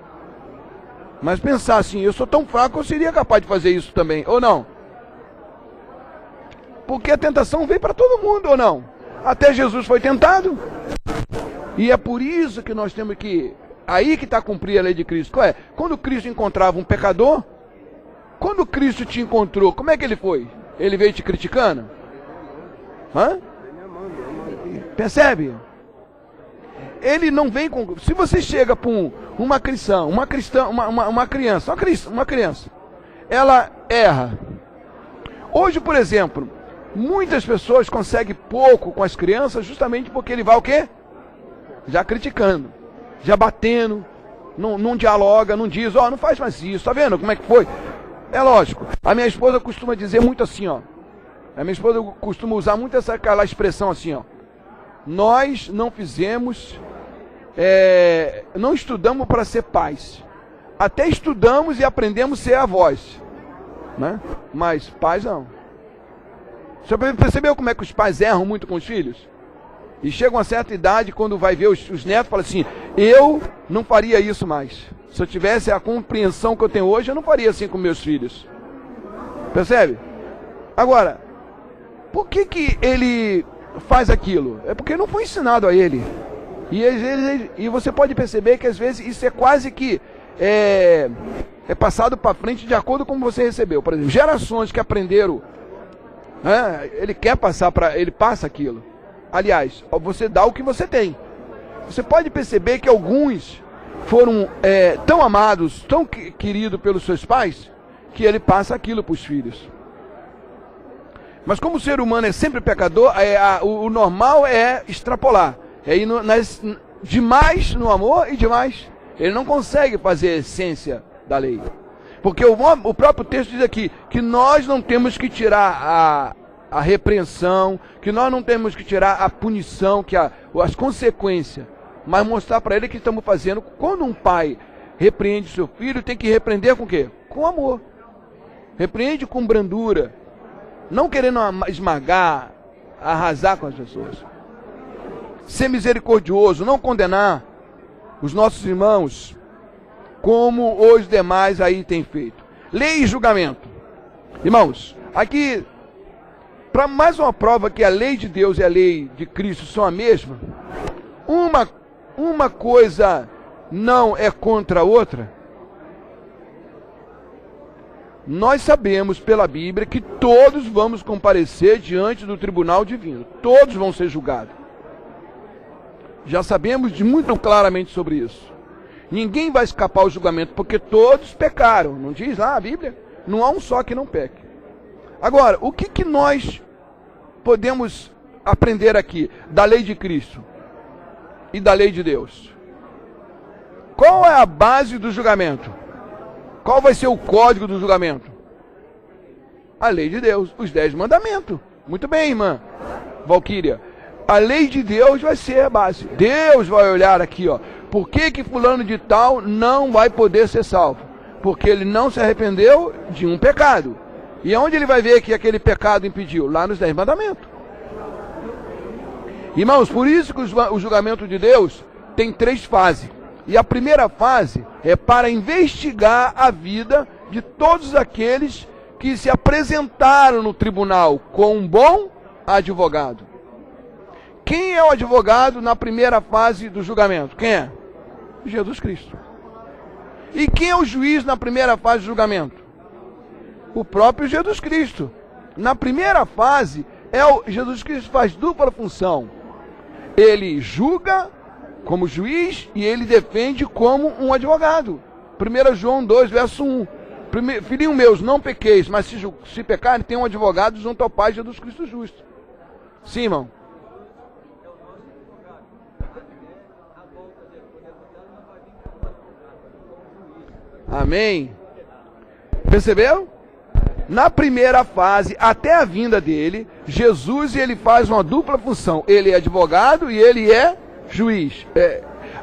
Mas pensar assim, eu sou tão fraco, eu seria capaz de fazer isso também, ou não? Porque a tentação veio para todo mundo, ou não? Até Jesus foi tentado. E é por isso que nós temos que Aí que está cumprir a lei de Cristo. Qual é? Quando Cristo encontrava um pecador, quando Cristo te encontrou, como é que ele foi? Ele veio te criticando? Hã? Percebe? Ele não vem com... Se você chega para uma criança, ela erra. Hoje, por exemplo, muitas pessoas conseguem pouco com as crianças justamente porque ele vai o quê? Já criticando, já batendo, não dialoga, não diz, ó, não faz mais isso, tá vendo como é que foi? É lógico, a minha esposa costuma dizer muito assim, ó. A minha esposa costuma usar muito aquela expressão assim, ó. Nós não fizemos, não estudamos para ser pais. Até estudamos e aprendemos a ser avós, né? Mas pais não. Você percebeu como é que os pais erram muito com os filhos? E chega uma certa idade, quando vai ver os netos, fala assim, eu não faria isso mais. Se eu tivesse a compreensão que eu tenho hoje, eu não faria assim com meus filhos. Percebe? Agora, por que ele faz aquilo? É porque não foi ensinado a ele. E você pode perceber que às vezes isso é quase que é passado para frente de acordo com como você recebeu. Por exemplo, gerações que aprenderam, ele quer passar ele passa aquilo. Aliás, você dá o que você tem. Você pode perceber que alguns foram tão amados, tão queridos pelos seus pais, que ele passa aquilo para os filhos. Mas como o ser humano é sempre pecador, o normal é extrapolar. É ir demais no amor e demais. Ele não consegue fazer a essência da lei. Porque o próprio texto diz aqui que nós não temos que tirar a repreensão, que nós não temos que tirar a punição, as consequências, mas mostrar para ele que estamos fazendo. Quando um pai repreende seu filho, tem que repreender com o quê? Com amor. Repreende com brandura, não querendo esmagar, arrasar com as pessoas. Ser misericordioso, não condenar os nossos irmãos, como os demais aí têm feito. Lei e julgamento. Irmãos, aqui, para mais uma prova que a lei de Deus e a lei de Cristo são a mesma, uma coisa não é contra a outra. Nós sabemos pela Bíblia que todos vamos comparecer diante do tribunal divino. Todos vão ser julgados. Já sabemos muito claramente sobre isso. Ninguém vai escapar ao julgamento, porque todos pecaram. Não diz lá a Bíblia? Não há um só que não peque. Agora, o que nós podemos aprender aqui da lei de Cristo e da lei de Deus? Qual é a base do julgamento? Qual vai ser o código do julgamento? A lei de Deus, os 10 mandamentos. Muito bem, irmã Valquíria. A lei de Deus vai ser a base. Deus vai olhar aqui, ó. Por que fulano de tal não vai poder ser salvo? Porque ele não se arrependeu de um pecado. E aonde ele vai ver que aquele pecado impediu? Lá nos 10 mandamentos. Irmãos, por isso que o julgamento de Deus tem 3 fases. E a primeira fase é para investigar a vida de todos aqueles que se apresentaram no tribunal com um bom advogado. Quem é o advogado na primeira fase do julgamento? Quem é? Jesus Cristo. E quem é o juiz na primeira fase do julgamento? O próprio Jesus Cristo. Na primeira fase, Jesus Cristo faz dupla função. Ele julga como juiz e ele defende como um advogado. 1 João 2, verso 1. Filhinhos meus, não pequeis, mas se pecarem, tem um advogado junto ao Pai, Jesus Cristo justo. Sim, irmão. Amém. Percebeu? Na primeira fase, até a vinda dele, Jesus ele faz uma dupla função. Ele é advogado e ele é juiz.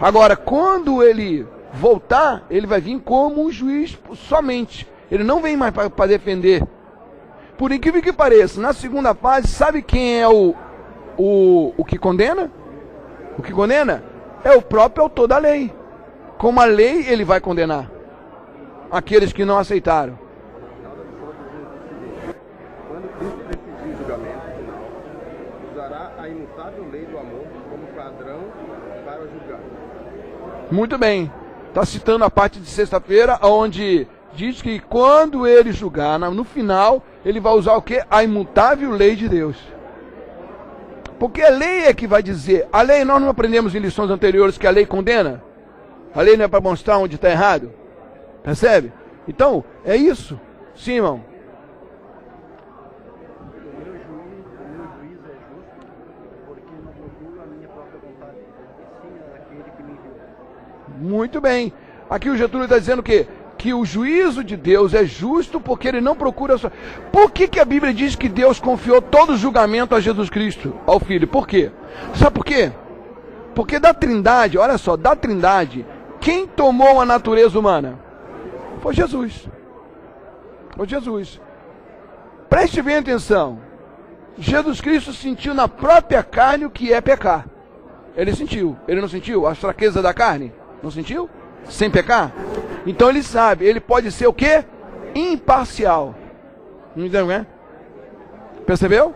Agora, quando ele voltar, ele vai vir como um juiz somente. Ele não vem mais para defender. Por incrível que pareça, na segunda fase, sabe quem é o que condena? O que condena é o próprio autor da lei. Como a lei, ele vai condenar aqueles que não aceitaram. Quando Cristo decidir o julgamento final, usará a imutável lei do amor como padrão para julgar. Muito bem. Está citando a parte de sexta-feira, onde diz que quando ele julgar, no final, ele vai usar o quê? A imutável lei de Deus. Porque a lei é que vai dizer. A lei, nós não aprendemos em lições anteriores que a lei condena? A lei não é para mostrar onde está errado? Percebe? Então, é isso. Sim, irmão. O meu juízo é justo, porque não procuro a minha própria vontade, e sim aquele que me enviou. Muito bem. Aqui o Getúlio está dizendo o quê? Que o juízo de Deus é justo porque ele não procura... Por que a Bíblia diz que Deus confiou todo o julgamento a Jesus Cristo, ao Filho? Por quê? Sabe por quê? Porque da Trindade, olha só, da Trindade, quem tomou a natureza humana? Foi Jesus. Foi Jesus. Preste bem atenção. Jesus Cristo sentiu na própria carne o que é pecar. Ele sentiu. Ele não sentiu as fraquezas da carne? Não sentiu? Sem pecar? Então ele sabe, ele pode ser o quê? Imparcial. Não entendeu, né? Percebeu?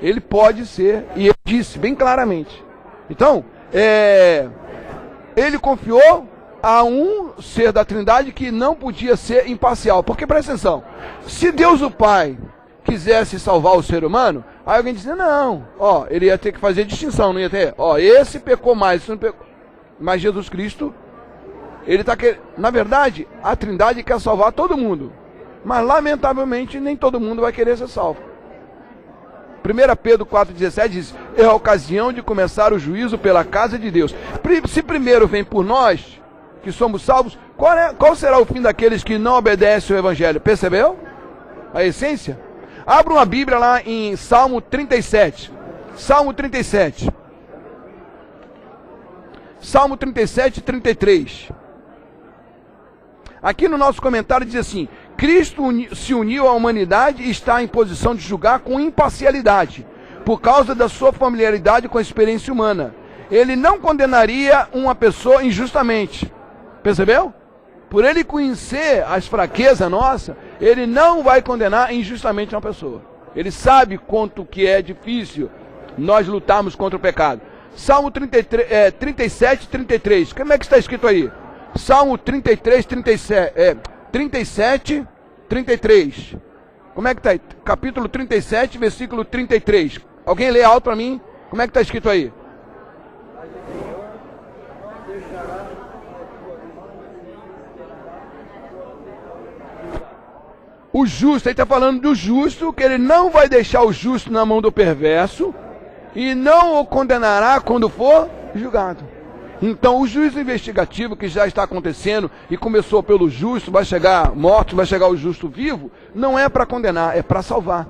Ele pode ser, e ele disse bem claramente. Então, ele confiou a um ser da Trindade que não podia ser imparcial. Porque, presta atenção, se Deus o Pai quisesse salvar o ser humano, aí alguém dizia, não, ele ia ter que fazer distinção, não ia ter, esse pecou mais, esse não pecou. Mas Jesus Cristo, ele está querendo, na verdade, a Trindade quer salvar todo mundo, mas lamentavelmente nem todo mundo vai querer ser salvo. 1 Pedro 4,17 diz, é a ocasião de começar o juízo pela casa de Deus. Se primeiro vem por nós, que somos salvos, qual será o fim daqueles que não obedecem ao Evangelho? Percebeu a essência? Abra uma Bíblia lá em Salmo 37. Salmo 37. Salmo 37, 33. Aqui no nosso comentário diz assim, Cristo se uniu à humanidade e está em posição de julgar com imparcialidade, por causa da sua familiaridade com a experiência humana. Ele não condenaria uma pessoa injustamente. Percebeu? Por ele conhecer as fraquezas nossas, ele não vai condenar injustamente uma pessoa. Ele sabe quanto que é difícil nós lutarmos contra o pecado. Salmo 37, 33. Como é que está escrito aí? Salmo 33, 37, 33. Como é que está aí? Capítulo 37, versículo 33. Alguém lê alto para mim? Como é que está escrito aí? O justo, ele está falando do justo, que ele não vai deixar o justo na mão do perverso e não o condenará quando for julgado. Então o juízo investigativo que já está acontecendo e começou pelo justo, vai chegar morto, vai chegar o justo vivo, não é para condenar, é para salvar.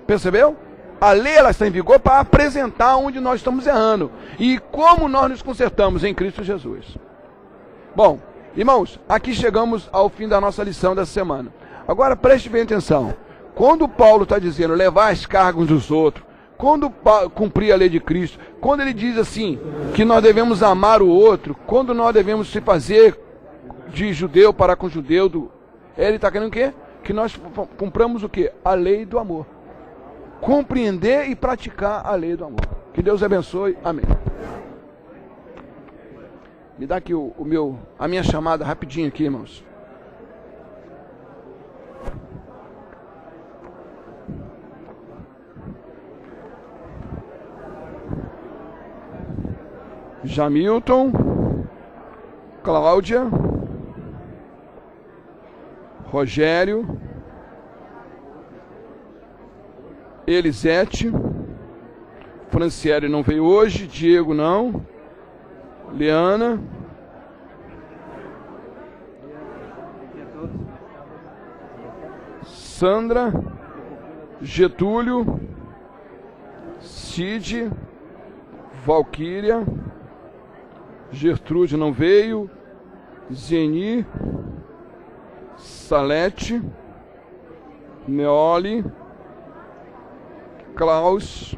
Percebeu? A lei ela está em vigor para apresentar onde nós estamos errando e como nós nos consertamos em Cristo Jesus. Bom, irmãos, aqui chegamos ao fim da nossa lição dessa semana. Agora preste bem atenção. Quando Paulo está dizendo levar as cargas dos outros, quando cumprir a lei de Cristo, quando ele diz assim, que nós devemos amar o outro, quando nós devemos se fazer de judeu para com judeu, ele está querendo o quê? Que nós cumpramos o quê? A lei do amor. Compreender e praticar a lei do amor. Que Deus abençoe. Amém. Me dá aqui a minha chamada rapidinho aqui, irmãos. Jamilton, Cláudia, Rogério, Elisete, Franciele não veio hoje, Diego não, Liana, Sandra, Getúlio, Cid, Valquíria, Gertrude não veio, Zeni, Salete, Neoli, Klaus,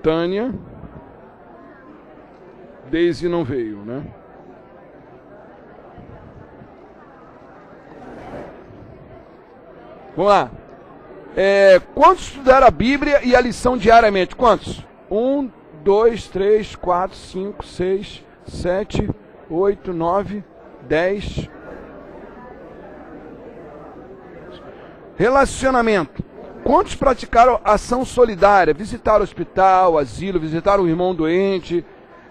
Tânia, Deise não veio, né? Vamos lá. Quantos estudaram a Bíblia e a lição diariamente? Quantos? 1, 2, 3, 4, 5, 6, 7, 8, 9, 10. Relacionamento. Quantos praticaram ação solidária? Visitaram hospital, asilo, visitaram um irmão doente,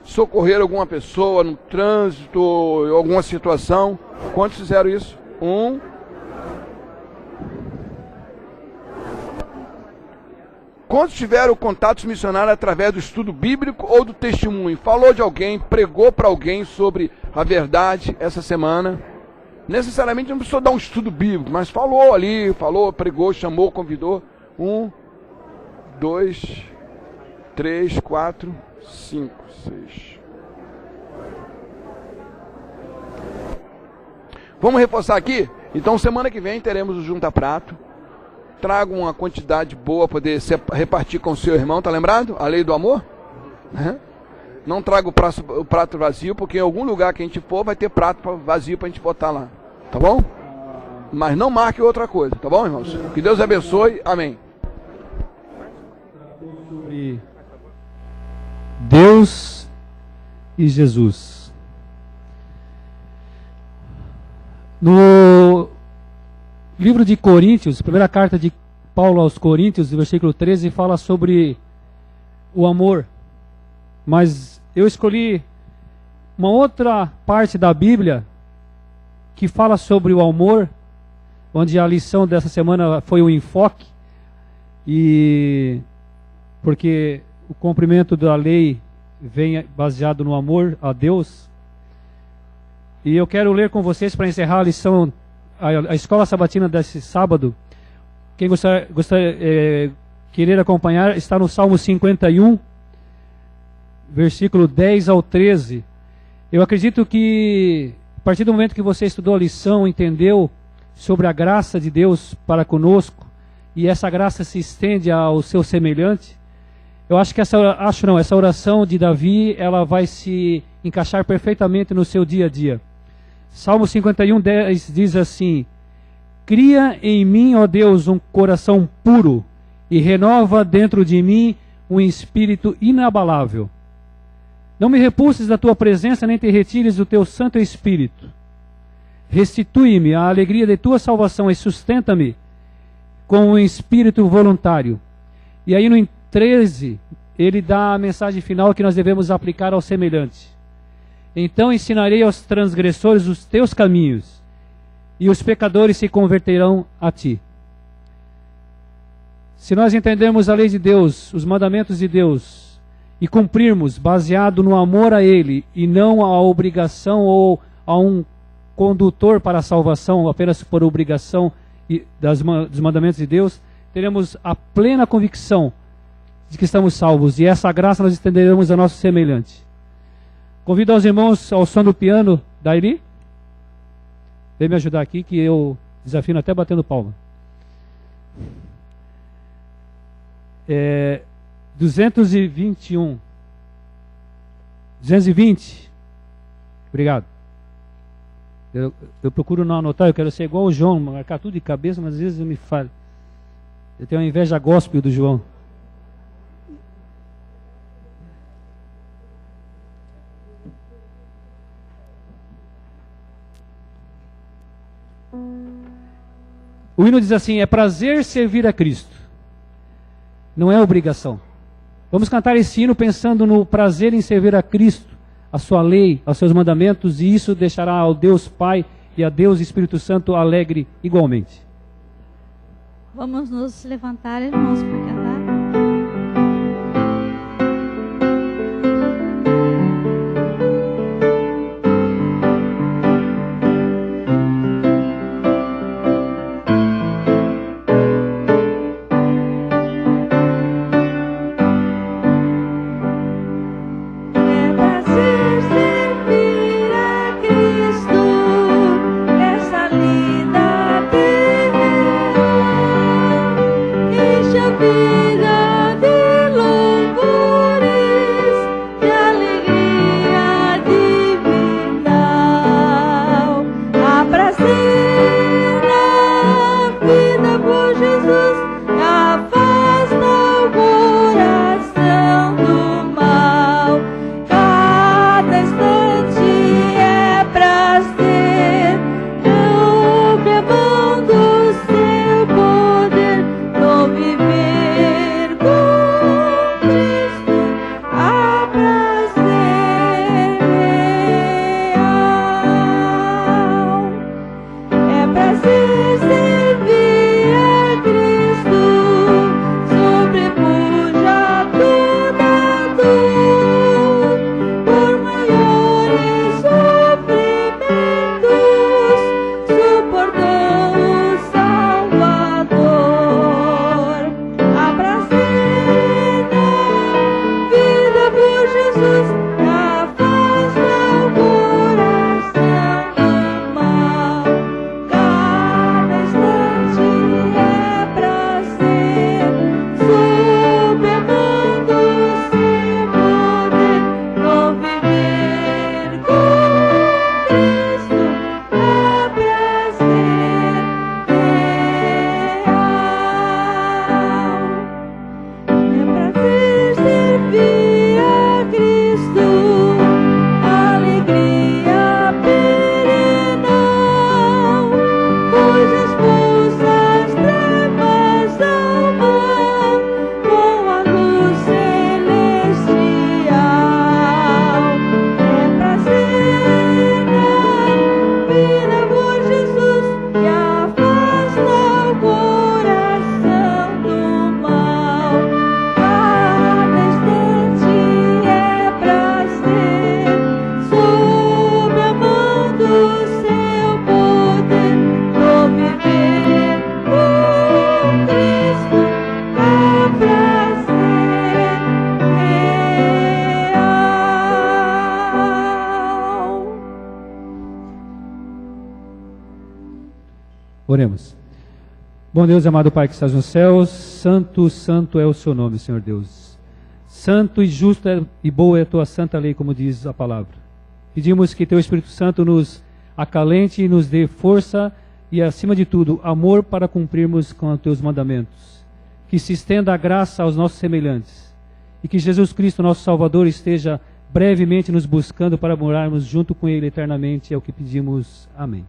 socorrer alguma pessoa no trânsito, em alguma situação? Quantos fizeram isso? 1. Quantos tiveram contatos missionários através do estudo bíblico ou do testemunho? Falou de alguém, pregou para alguém sobre a verdade essa semana? Necessariamente não precisou dar um estudo bíblico, mas falou ali, falou, pregou, chamou, convidou. 1, 2, 3, 4, 5, 6. Vamos reforçar aqui? Então, semana que vem teremos o Junta Prato. Traga uma quantidade boa para poder repartir com o seu irmão, tá lembrado? A lei do amor? Não traga o prato vazio, porque em algum lugar que a gente for vai ter prato vazio para a gente botar lá. Tá bom? Mas não marque outra coisa, tá bom, irmãos? Que Deus abençoe. Amém. Sobre Deus e Jesus. No livro de Coríntios, primeira carta de Paulo aos Coríntios, versículo 13, fala sobre o amor. Mas eu escolhi uma outra parte da Bíblia que fala sobre o amor, onde a lição dessa semana foi o enfoque, e porque o cumprimento da lei vem baseado no amor a Deus. E eu quero ler com vocês para encerrar a lição, a escola sabatina desse sábado. Quem querer acompanhar, está no Salmo 51, versículo 10 ao 13. Eu acredito que, a partir do momento que você estudou a lição, entendeu sobre a graça de Deus para conosco, e essa graça se estende ao seu semelhante, eu acho que essa oração de Davi, ela vai se encaixar perfeitamente no seu dia a dia. Salmo 51, 10 diz assim: cria em mim, ó Deus, um coração puro, e renova dentro de mim um espírito inabalável. Não me repulses da tua presença, nem te retires do teu Santo Espírito. Restitui-me a alegria de tua salvação e sustenta-me com um espírito voluntário. E aí no 13, ele dá a mensagem final que nós devemos aplicar ao semelhante. Então ensinarei aos transgressores os teus caminhos, e os pecadores se converterão a ti. Se nós entendermos a lei de Deus, os mandamentos de Deus, e cumprirmos baseado no amor a Ele, e não a obrigação ou a um condutor para a salvação, apenas por obrigação dos mandamentos de Deus, teremos a plena convicção de que estamos salvos, e essa graça nós estenderemos ao nosso semelhante. Convido aos irmãos ao som do piano, Dairi. Vem me ajudar aqui, que eu desafino até batendo palma. 221. 220. Obrigado. Eu procuro não anotar, eu quero ser igual o João, marcar tudo de cabeça, mas às vezes eu me falho. Eu tenho uma inveja gospel do João. O hino diz assim: é prazer servir a Cristo, não é obrigação. Vamos cantar esse hino pensando no prazer em servir a Cristo, a sua lei, aos seus mandamentos, e isso deixará ao Deus Pai e a Deus Espírito Santo alegre igualmente. Vamos nos levantar, irmãos, para cantar. Be Oremos. Bom Deus, amado Pai que estás nos céus, santo, santo é o seu nome, Senhor Deus. Santo e justo e boa é a tua santa lei, como diz a palavra. Pedimos que teu Espírito Santo nos acalente e nos dê força e, acima de tudo, amor para cumprirmos com os teus mandamentos. Que se estenda a graça aos nossos semelhantes e que Jesus Cristo, nosso Salvador, esteja brevemente nos buscando para morarmos junto com Ele eternamente. É o que pedimos. Amém.